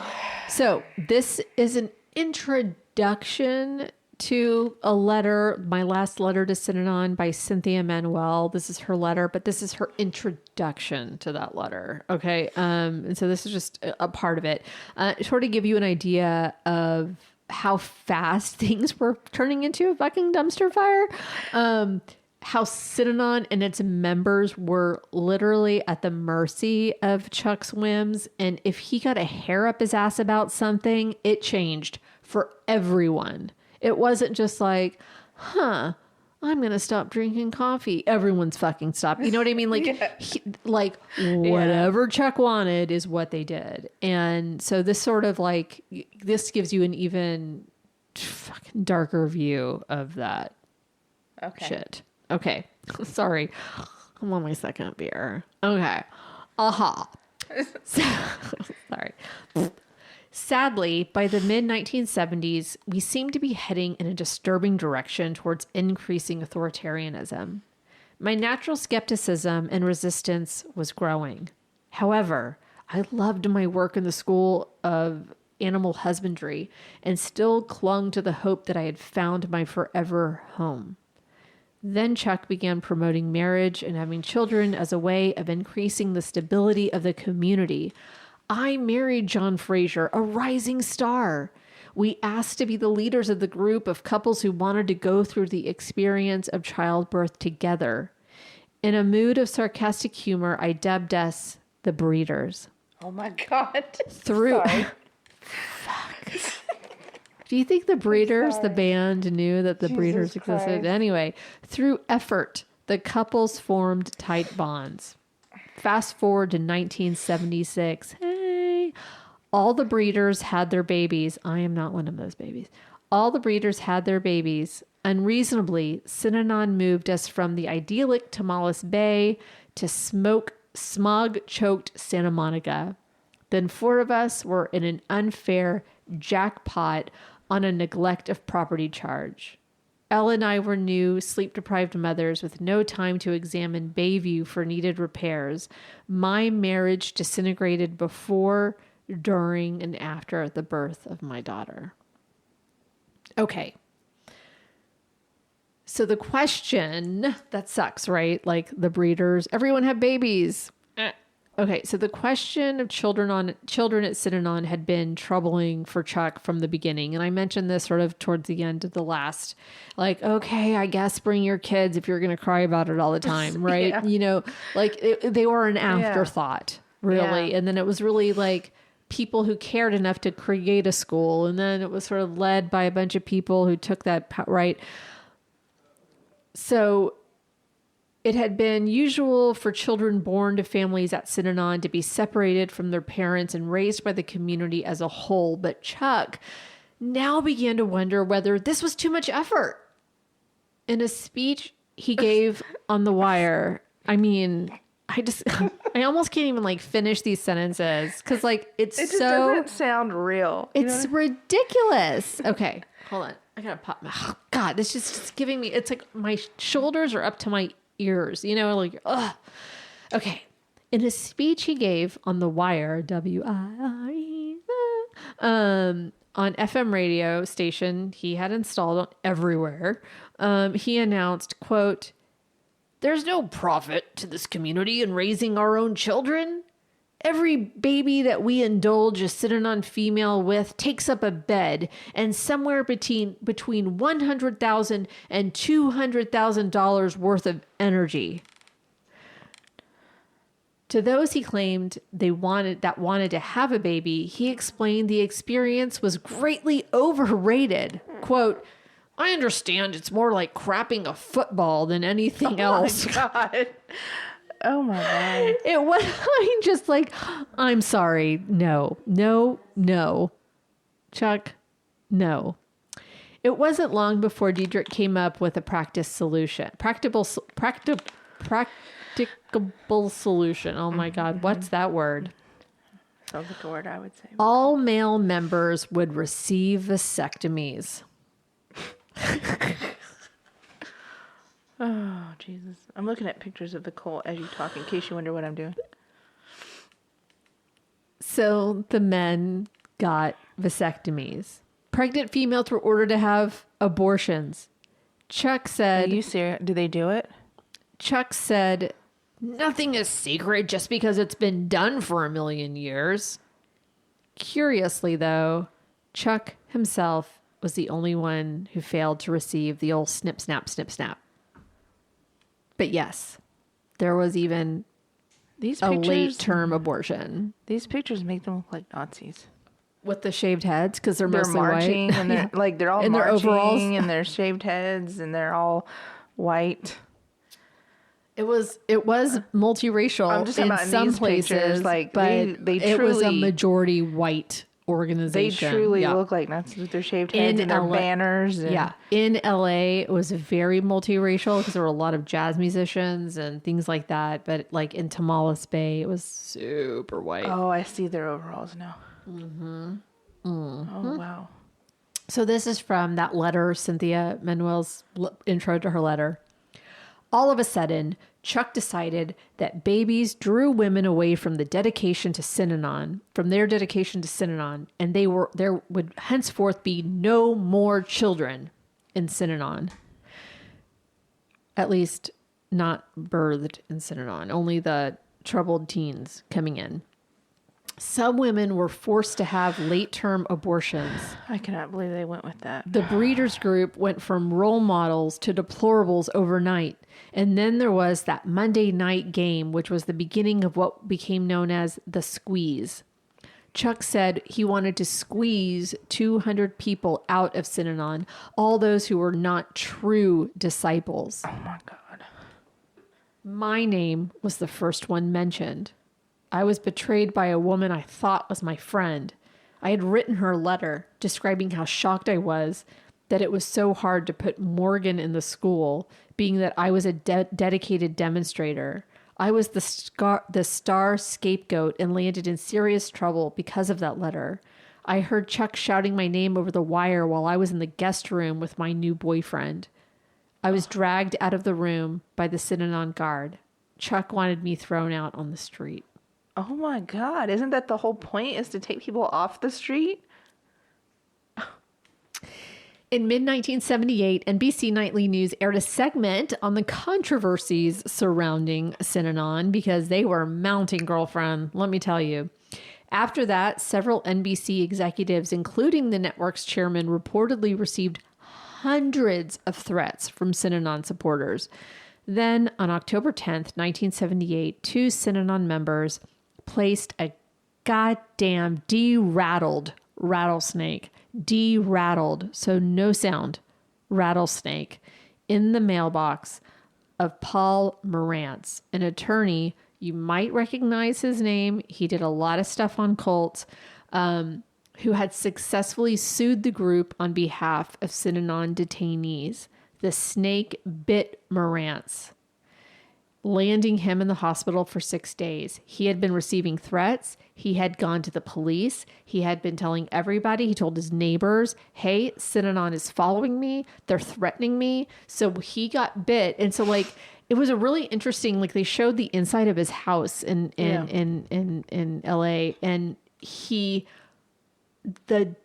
So this is an introduction to a letter, my last letter to Synanon by Cynthia Manuel. This is her letter, but this is her introduction to that letter. Okay. And so this is just a part of it. Sort of give you an idea of how fast things were turning into a fucking dumpster fire. How Synanon and its members were literally at the mercy of Chuck's whims. And if he got a hair up his ass about something, it changed for everyone. It wasn't just like, I'm going to stop drinking coffee. Everyone's fucking stopped. You know what I mean? Like, whatever Chuck wanted is what they did. And so this sort of like, this gives you an even fucking darker view of that shit. Okay. Sorry. I'm on my second beer. Okay. Sorry. Sadly, by the mid-1970s, we seemed to be heading in a disturbing direction towards increasing authoritarianism. My natural skepticism and resistance was growing. However, I loved my work in the School of Animal Husbandry and still clung to the hope that I had found my forever home. Then Chuck began promoting marriage and having children as a way of increasing the stability of the community. I married John Fraser, a rising star. We asked to be the leaders of the group of couples who wanted to go through the experience of childbirth together. In a mood of sarcastic humor, I dubbed us the Breeders. Oh my God. Fuck. Do you think the Breeders, the band, knew that the Breeders existed? Christ. Anyway, through effort, the couples formed tight bonds. Fast forward to 1976. Hey, all the Breeders had their babies. I am not one of those babies. All the Breeders had their babies. Unreasonably, Synanon moved us from the idyllic Tamales Bay to smog-choked Santa Monica. Then 4 of us were in an unfair jackpot on a neglect of property charge. Elle and I were new, sleep-deprived mothers with no time to examine Bayview for needed repairs. My marriage disintegrated before, during, and after the birth of my daughter. Okay. So the question, that sucks, right? Like the breeders, everyone had babies. Okay, so the question of children at Synanon had been troubling for Chuck from the beginning. And I mentioned this sort of towards the end of the last, like, okay, I guess bring your kids if you're going to cry about it all the time, right? Yeah. You know, like they were an afterthought, really. Yeah. And then it was really like people who cared enough to create a school. And then it was sort of led by a bunch of people who took that, right? So it had been usual for children born to families at Synanon to be separated from their parents and raised by the community as a whole. But Chuck now began to wonder whether this was too much effort. In a speech he gave on The Wire, I mean, I almost can't even like finish these sentences because like It just doesn't sound real. it's ridiculous. Okay, hold on. I gotta pop my, oh God, this just it's giving me, it's like my shoulders are up to my ears, you know, like, ugh. Okay. In a speech he gave on The Wire, WIRE, on FM radio station he had installed everywhere, he announced, quote, "There's no profit to this community in raising our own children. Every baby that we indulge a Synanon female with takes up a bed and somewhere between $100,000 and $200,000 worth of energy." To those he claimed wanted to have a baby, he explained the experience was greatly overrated. Quote, "I understand it's more like crapping a football than anything else." Oh my God. Oh my God. It was just like, I'm sorry. No. Chuck, no. It wasn't long before Diedrich came up with a practicable solution. Oh my God. What's that word? Sounds like a word I would say. All male members would receive vasectomies. Oh, Jesus. I'm looking at pictures of the colt as you talk in case you wonder what I'm doing. So the men got vasectomies. Pregnant females were ordered to have abortions. Chuck Are said, you serious? Do they do it? Chuck said, "Nothing is sacred just because it's been done for 1,000,000 years." Curiously, though, Chuck himself was the only one who failed to receive the old snip, snap, snip, snap. But yes, there was even These a pictures, late-term abortion. These pictures make them look like Nazis. With the shaved heads, because they're mostly marching white. and they're like they're all In their marching overalls. and their shaved heads and they're all white. It was multiracial I'm just talking in about in some these places, pictures, like, but they it was a truly- majority white They organization. truly Yeah. look like Nazis with their shaved heads and their LA banners. And, Yeah. In LA, it was very multiracial because there were a lot of jazz musicians and things like that. But like in Tamales Bay, it was super white. Oh, I see their overalls now. Oh, wow. So this is from that letter, Cynthia Manuel's intro to her letter. All of a sudden, Chuck decided that babies drew women away from their dedication to Synanon, and there would henceforth be no more children in Synanon. At least not birthed in Synanon, only the troubled teens coming in. Some women were forced to have late-term abortions. I cannot believe they went with that. The breeders group went from role models to deplorables overnight. And then there was that Monday night game, which was the beginning of what became known as the squeeze. Chuck said he wanted to squeeze 200 people out of Synanon, all those who were not true disciples. Oh my God. My name was the first one mentioned. I was betrayed by a woman I thought was my friend. I had written her a letter describing how shocked I was that it was so hard to put Morgan in the school, being that I was a dedicated demonstrator. I was the star scapegoat and landed in serious trouble because of that letter. I heard Chuck shouting my name over the wire while I was in the guest room with my new boyfriend. I was dragged out of the room by the Synanon guard. Chuck wanted me thrown out on the street. Oh my God. Isn't that the whole point, is to take people off the street? In mid-1978, NBC Nightly News aired a segment on the controversies surrounding Synanon because they were mounting, girlfriend, let me tell you. After that, several NBC executives, including the network's chairman, reportedly received hundreds of threats from Synanon supporters. Then, on October 10th, 1978, two Synanon members placed a goddamn de-rattled rattlesnake, so no sound, rattlesnake, in the mailbox of Paul Morantz, an attorney. You might recognize his name. He did a lot of stuff on cults, who had successfully sued the group on behalf of Synanon detainees. The snake bit Morantz, landing him in the hospital for 6 days. He had been receiving threats. He had gone to the police. He had been telling everybody. He told his neighbors, hey, Synanon is following me. They're threatening me. So he got bit. And so like, it was a really interesting, like they showed the inside of his house in LA, and God,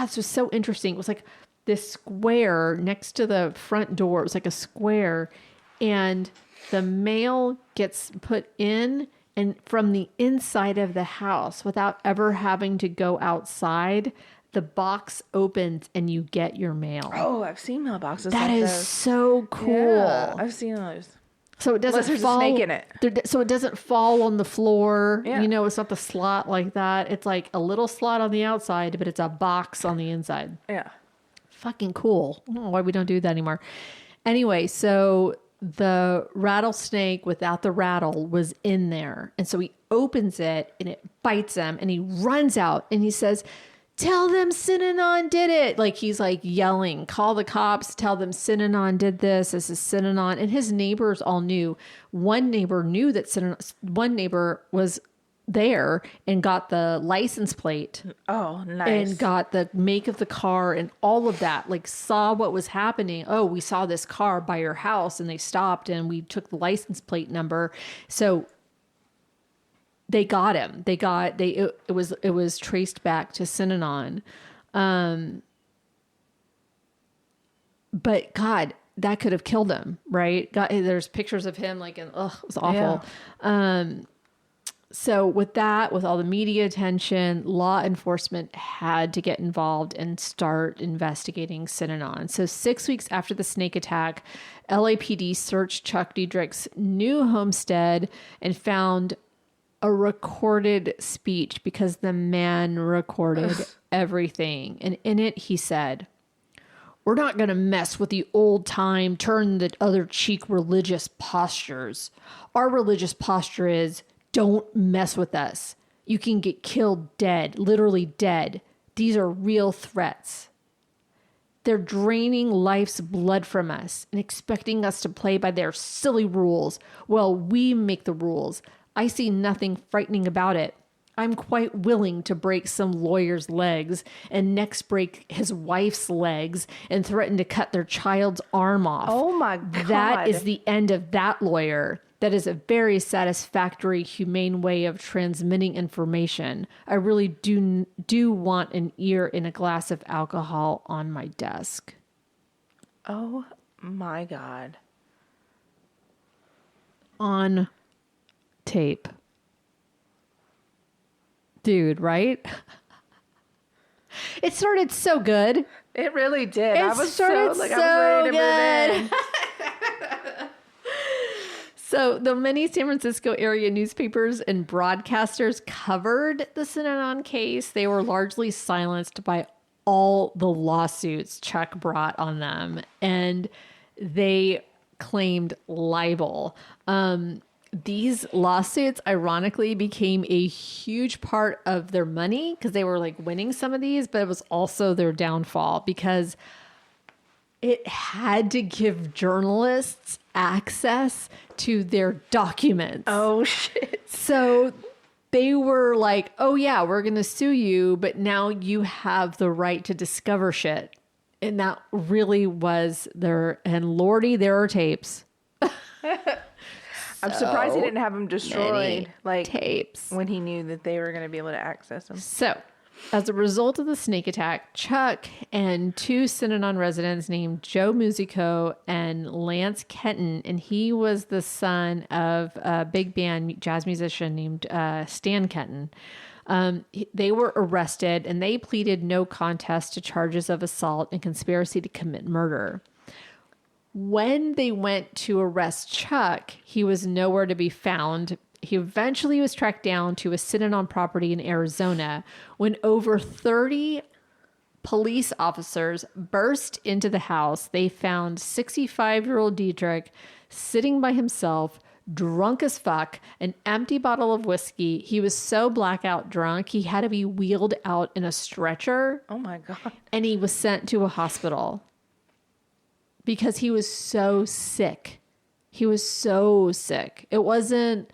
this was so interesting. It was like this square next to the front door. It was like a square, and the mail gets put in and from the inside of the house without ever having to go outside. The box opens and you get your mail. Oh, I've seen mailboxes That like is those. so cool. Yeah, I've seen those. So it doesn't Unless there's fall. a snake in it. So it doesn't fall on the floor. Yeah. You know, it's not the slot like that. It's like a little slot on the outside, but it's a box on the inside. Yeah. Fucking cool. I don't know why we don't do that anymore. Anyway, so the rattlesnake without the rattle was in there. And so he opens it and it bites him and he runs out and he says, tell them Synanon did it. Like he's like yelling, call the cops, tell them Synanon did this. This is Synanon. And his neighbors all knew. One neighbor knew that one neighbor was there and got the license plate. Oh, nice. And got the make of the car and all of that, like saw what was happening. Oh, we saw this car by your house and they stopped and we took the license plate number. So they got him. It was traced back to Synanon. But God, that could have killed him, right? God, there's pictures of him like, it was awful. Yeah. So with that, with all the media attention, law enforcement had to get involved and start investigating Synanon. So 6 weeks after the snake attack, LAPD searched Chuck Diedrich's new homestead and found a recorded speech because the man recorded everything. And in it, he said, we're not going to mess with the old time, turn the other cheek religious postures. Our religious posture is, don't mess with us. You can get killed dead, literally dead. These are real threats. They're draining life's blood from us and expecting us to play by their silly rules. Well, we make the rules. I see nothing frightening about it. I'm quite willing to break some lawyer's legs and next break his wife's legs and threaten to cut their child's arm off. Oh my God. That is the end of that lawyer. That is a very satisfactory, humane way of transmitting information. I really do want an ear and a glass of alcohol on my desk. Oh my God. On tape. Dude, right? It started so good. It really did. I was started so, like, so I was ready to good. move in. So the many San Francisco area newspapers and broadcasters covered the Synanon case. They were largely silenced by all the lawsuits Chuck brought on them, and they claimed libel. These lawsuits, ironically, became a huge part of their money because they were like winning some of these, but it was also their downfall because it had to give journalists access to their documents. Oh, shit. So they were like, oh, yeah, we're going to sue you, but now you have the right to discover shit. And that really was and Lordy, there are tapes. I'm surprised he didn't have them destroyed, like tapes, when he knew that they were going to be able to access them. So As a result of the snake attack, Chuck and two Synanon residents named Joe Musico and Lance Kenton, and he was the son of a big band jazz musician named Stan Kenton. They were arrested and they pleaded no contest to charges of assault and conspiracy to commit murder. When they went to arrest Chuck, he was nowhere to be found. He eventually was tracked down to a Synanon property in Arizona when over 30 police officers burst into the house. They found 65-year-old Dietrich sitting by himself, drunk as fuck, an empty bottle of whiskey. He was so blackout drunk, he had to be wheeled out in a stretcher. Oh my God. And he was sent to a hospital because he was so sick. He was so sick. It wasn't,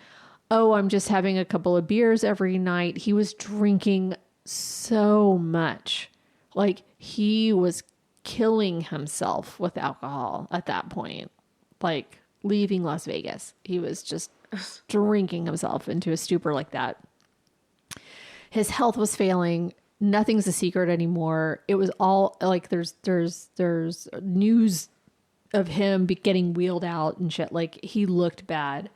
oh, I'm just having a couple of beers every night. He was drinking so much. Like, he was killing himself with alcohol at that point. Like, leaving Las Vegas. He was just drinking himself into a stupor like that. His health was failing. Nothing's a secret anymore. It was all like there's news of him getting wheeled out and shit. Like, he looked bad.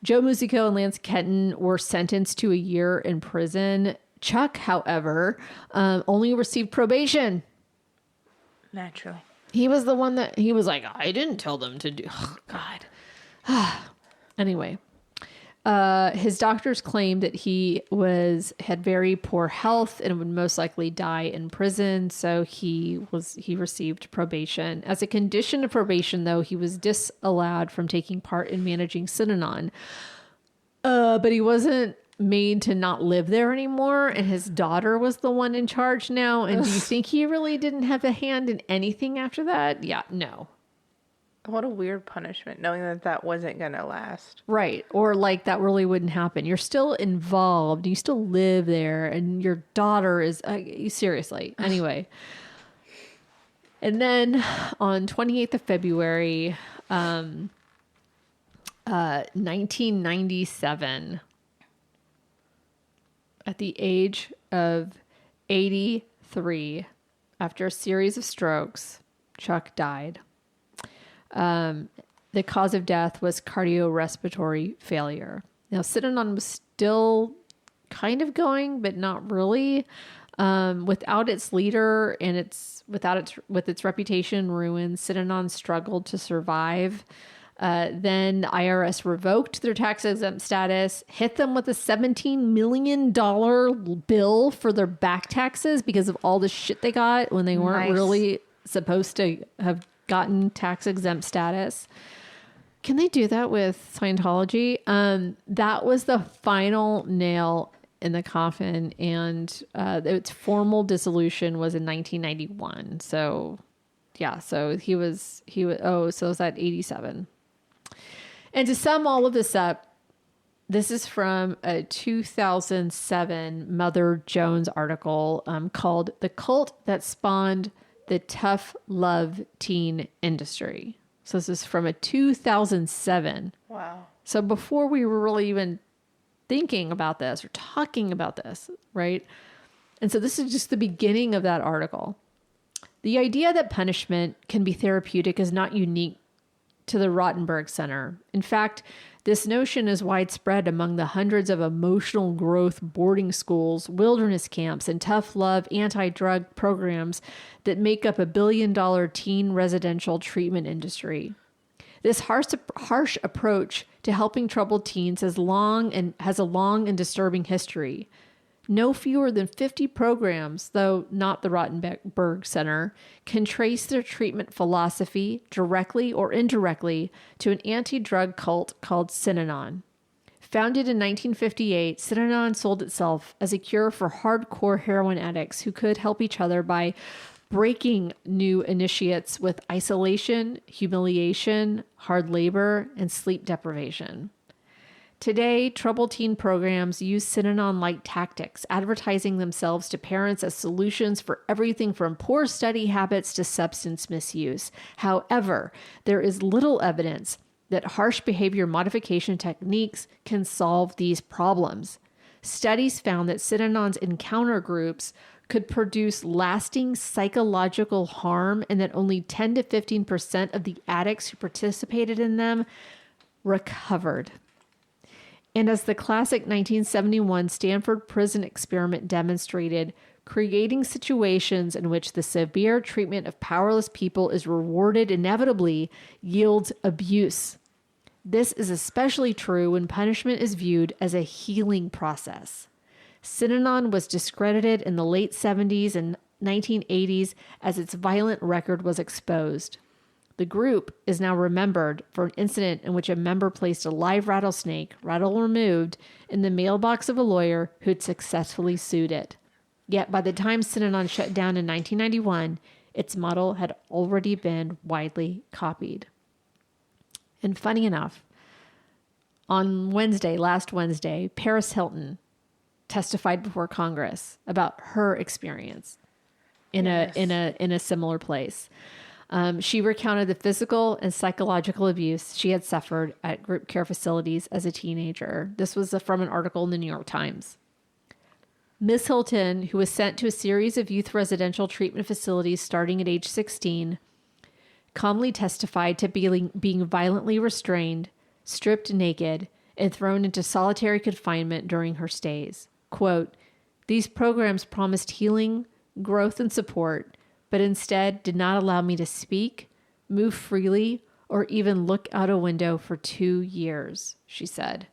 Joe Musico and Lance Kenton were sentenced to a year in prison. Chuck, however, only received probation. Naturally. He was the one that he was like, I didn't tell them to do. Oh, God. Anyway, his doctors claimed that he had very poor health and would most likely die in prison. So he received probation. As a condition of probation, though, he was disallowed from taking part in managing Synanon. But he wasn't made to not live there anymore, and his daughter was the one in charge now. And do you think he really didn't have a hand in anything after that? Yeah, no. What a weird punishment, knowing that wasn't going to last. Right. Or like that really wouldn't happen. You're still involved. You still live there, and your daughter is seriously. Anyway. And then on 28th of February, 1997, at the age of 83, after a series of strokes, Chuck died. The cause of death was cardiorespiratory failure. Now, Synanon was still kind of going, but not really. Without its leader and with its reputation ruined, Synanon struggled to survive. Then the IRS revoked their tax-exempt status, hit them with a $17 million bill for their back taxes because of all the shit they got when they weren't really supposed to have gotten tax-exempt status. Can they do that with Scientology? That was the final nail in the coffin, and its formal dissolution was in 1991. So, yeah, so he was, so it was at 87. And to sum all of this up, this is from a 2007 Mother Jones article called "The Cult That Spawned the Tough Love Teen Industry." So this is from a 2007. Wow. So before we were really even thinking about this or talking about this, right? And so this is just the beginning of that article. The idea that punishment can be therapeutic is not unique to the Rottenberg Center. In fact, this notion is widespread among the hundreds of emotional growth boarding schools, wilderness camps, and tough love anti-drug programs that make up a billion-dollar teen residential treatment industry. This harsh approach to helping troubled teens has a long and disturbing history. No fewer than 50 programs, though not the Rottenberg Center, can trace their treatment philosophy, directly or indirectly, to an anti-drug cult called Synanon. Founded in 1958, Synanon sold itself as a cure for hardcore heroin addicts who could help each other by breaking new initiates with isolation, humiliation, hard labor, and sleep deprivation. Today, troubled teen programs use Synanon-like tactics, advertising themselves to parents as solutions for everything from poor study habits to substance misuse. However, there is little evidence that harsh behavior modification techniques can solve these problems. Studies found that Synanon's encounter groups could produce lasting psychological harm, and that only 10 to 15% of the addicts who participated in them recovered. And as the classic 1971 Stanford prison experiment demonstrated, creating situations in which the severe treatment of powerless people is rewarded inevitably yields abuse. This is especially true when punishment is viewed as a healing process. Synanon was discredited in the late 70s and 1980s as its violent record was exposed. The group is now remembered for an incident in which a member placed a live rattlesnake, rattle removed, in the mailbox of a lawyer who had successfully sued it. Yet by the time Synanon shut down in 1991, its model had already been widely copied. And funny enough, on last Wednesday, Paris Hilton testified before Congress about her experience in a similar place. She recounted the physical and psychological abuse she had suffered at group care facilities as a teenager. This was from an article in the New York Times. Miss Hilton, who was sent to a series of youth residential treatment facilities starting at age 16, calmly testified to being violently restrained, stripped naked, and thrown into solitary confinement during her stays. Quote, "These programs promised healing, growth, and support, but instead did not allow me to speak, move freely, or even look out a window for 2 years," she said.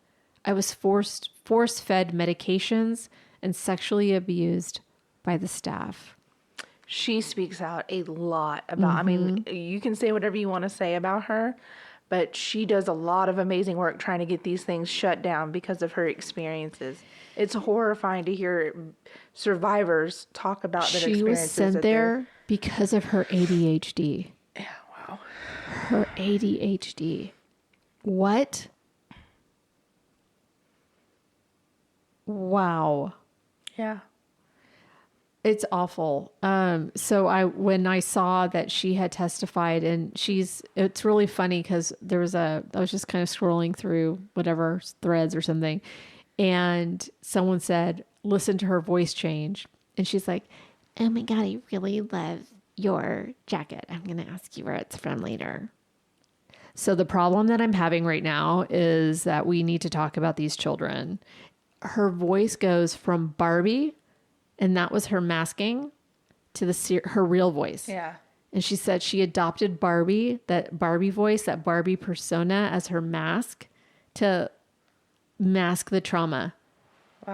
"I was force-fed medications and sexually abused by the staff." She speaks out a lot about, I mean, you can say whatever you want to say about her, but she does a lot of amazing work trying to get these things shut down because of her experiences. It's horrifying to hear survivors talk about their experiences. She was sent there because of her ADHD. Yeah, wow. Her ADHD. What? Wow. Yeah. It's awful. So when I saw that she had testified, and it's really funny because I was just kind of scrolling through whatever threads or something, and someone said, listen to her voice change. And she's like, "Oh my God, I really love your jacket. I'm going to ask you where it's from later." So the problem that I'm having right now is that we need to talk about these children. Her voice goes from Barbie, and that was her masking, to her real voice. Yeah. And she said she adopted Barbie, that Barbie voice, that Barbie persona, as her mask to mask the trauma,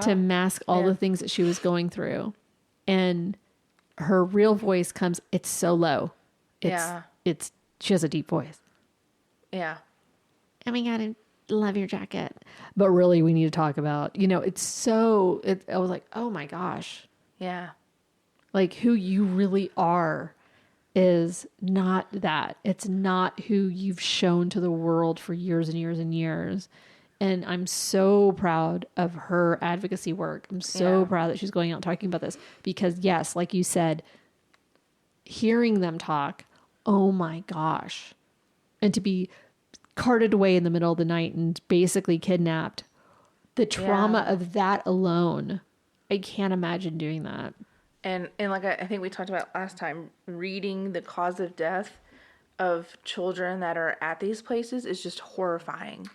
to mask all the things that she was going through. And her real voice it's so low. She has a deep voice. Yeah. "Oh my God, I love your jacket." But really, we need to talk about, I was like, oh my gosh. Yeah. Like, who you really are is not that. It's not who you've shown to the world for years and years and years. And I'm so proud of her advocacy work. I'm so proud that she's going out and talking about this because, yes, like you said, hearing them talk, oh my gosh. And to be carted away in the middle of the night and basically kidnapped, the trauma of that alone, I can't imagine doing that. And like I think we talked about last time, reading the cause of death of children that are at these places is just horrifying.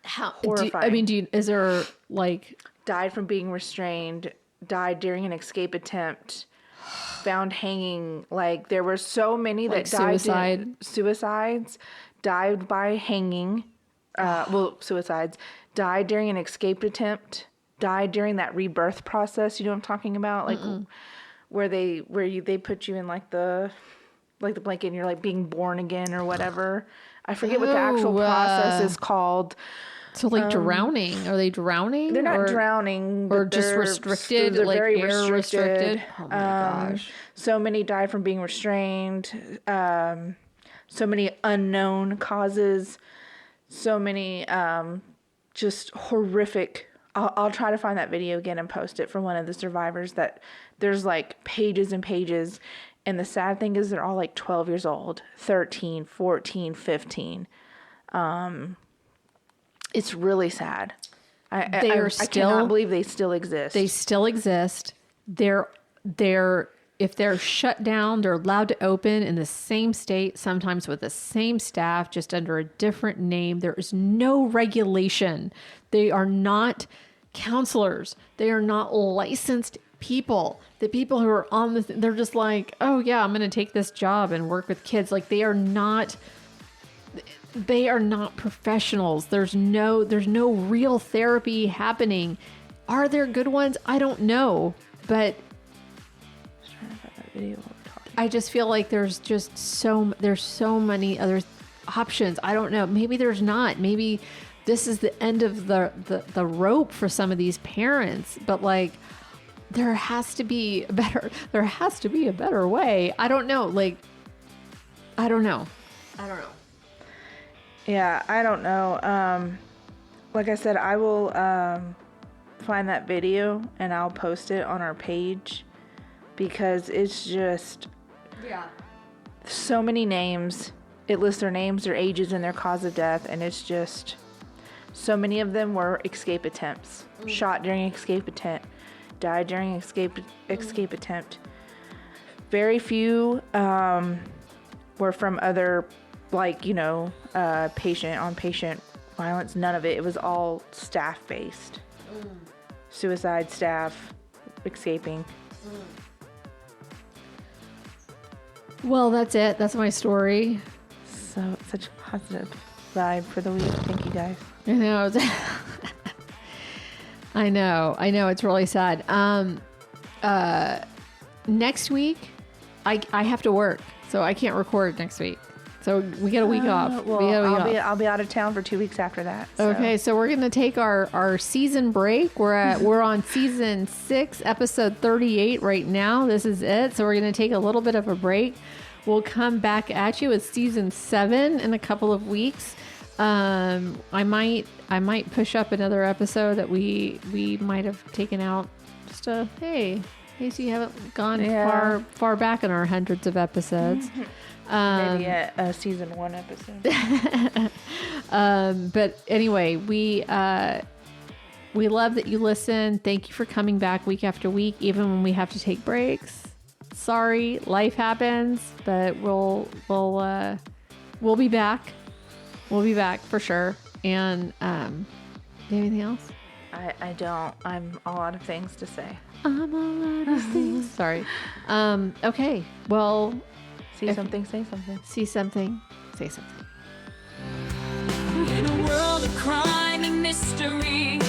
Horrifying. Is there like... Died from being restrained, died during an escape attempt, found hanging. Like, there were so many that died. Suicides, died by hanging. Suicides, died during an escape attempt, died during that rebirth process. You know what I'm talking about? Like, where they put you in like the blanket and you're like being born again or whatever. I forget what the actual process is called. So like drowning. Are they drowning? They're not drowning. Or just restricted? They're like very air restricted? Oh my gosh. So many die from being restrained. So many unknown causes. So many just horrific. I'll try to find that video again and post it from one of the survivors. That there's like pages and pages. And the sad thing is they're all like 12 years old, 13, 14, 15. It's really sad. I cannot believe they still exist. They still exist. They're if they're shut down, they're allowed to open in the same state, sometimes with the same staff, just under a different name. There is no regulation. They are not counselors. They are not licensed people. The people who are on this, they're just like, oh yeah, I'm going to take this job and work with kids. Like they are not professionals. There's no real therapy happening. Are there good ones? I don't know, but I just feel like there's so many other options. I don't know. Maybe there's not. Maybe this is the end of the rope for some of these parents, but like there has to be a better way. I don't know. Like, I don't know. Yeah, I don't know. Like I said, I will find that video and I'll post it on our page because it's just so many names. It lists their names, their ages, and their cause of death, and it's just so many of them were escape attempts. Shot during escape attempt, died during escape attempt. Very few were from other, like, you know, patient violence. None of it. It was all staff based. Suicide staff escaping. Well, that's it. That's my story. So such a positive vibe for the week. Thank you guys. I know. I know. It's really sad. Next week, I have to work, so I can't record next week. So we get a week off. Well, I'll be out of town for 2 weeks after that. So. Okay, so we're gonna take our season break. We're on season 6, episode 38 right now. This is it. So we're gonna take a little bit of a break. We'll come back at you with season 7 in a couple of weeks. I might push up another episode that we might have taken out. Just hey, so you haven't gone far back in our hundreds of episodes. Maybe a season 1 episode. But anyway, we love that you listen. Thank you for coming back week after week, even when we have to take breaks. Sorry, life happens, but we'll be back. We'll be back for sure. And do you have anything else? I don't. I'm all out of things to say. I'm all out of things. Sorry. Okay. Well. See something, say something. See something, say something. In a world of crime and mystery,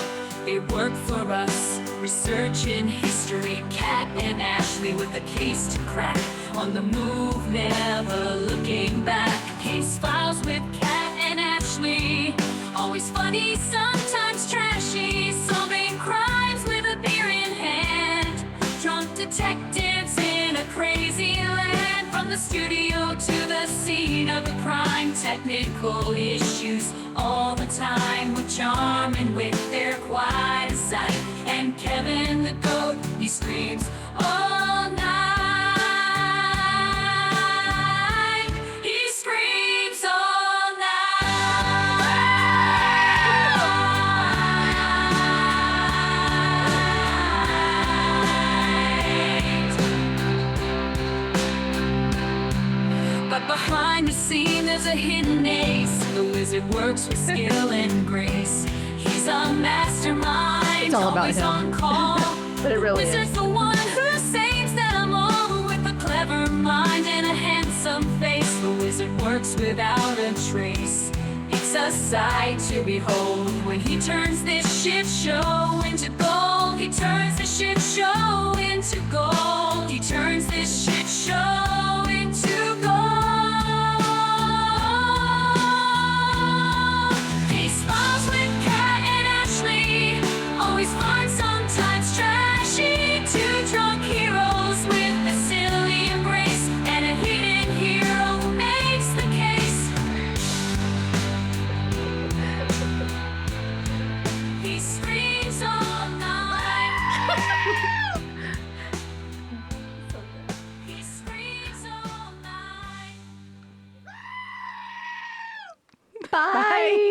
they work for us, researching history. Kat and Ashley with a case to crack, on the move, never looking back. Case files with Kat and Ashley, always funny, sometimes trashy, solving crimes with a beer in hand. Drunk detectives in a crazy land. From the studio to the scene of the crime, technical issues all the time. With charm and wit, they're quite a sight. And Kevin the goat, he screams all night. He screams all night. But behind the scene there's a hidden ace. The wizard works with skill and grace. He's a mastermind, it's all about always him. on call. But it really Wizard's is. the one who saves them all. With a clever mind and a handsome face, the wizard works without a trace. It's a sight to behold when he turns this shit show into gold. He turns the shit show into gold. He turns this shit show into gold. He smiles with Kat and Ashley, always fun, sometimes trashy. Two drunk heroes with a silly embrace, and a hidden hero who makes the case. He screams all night. He screams all night. Bye.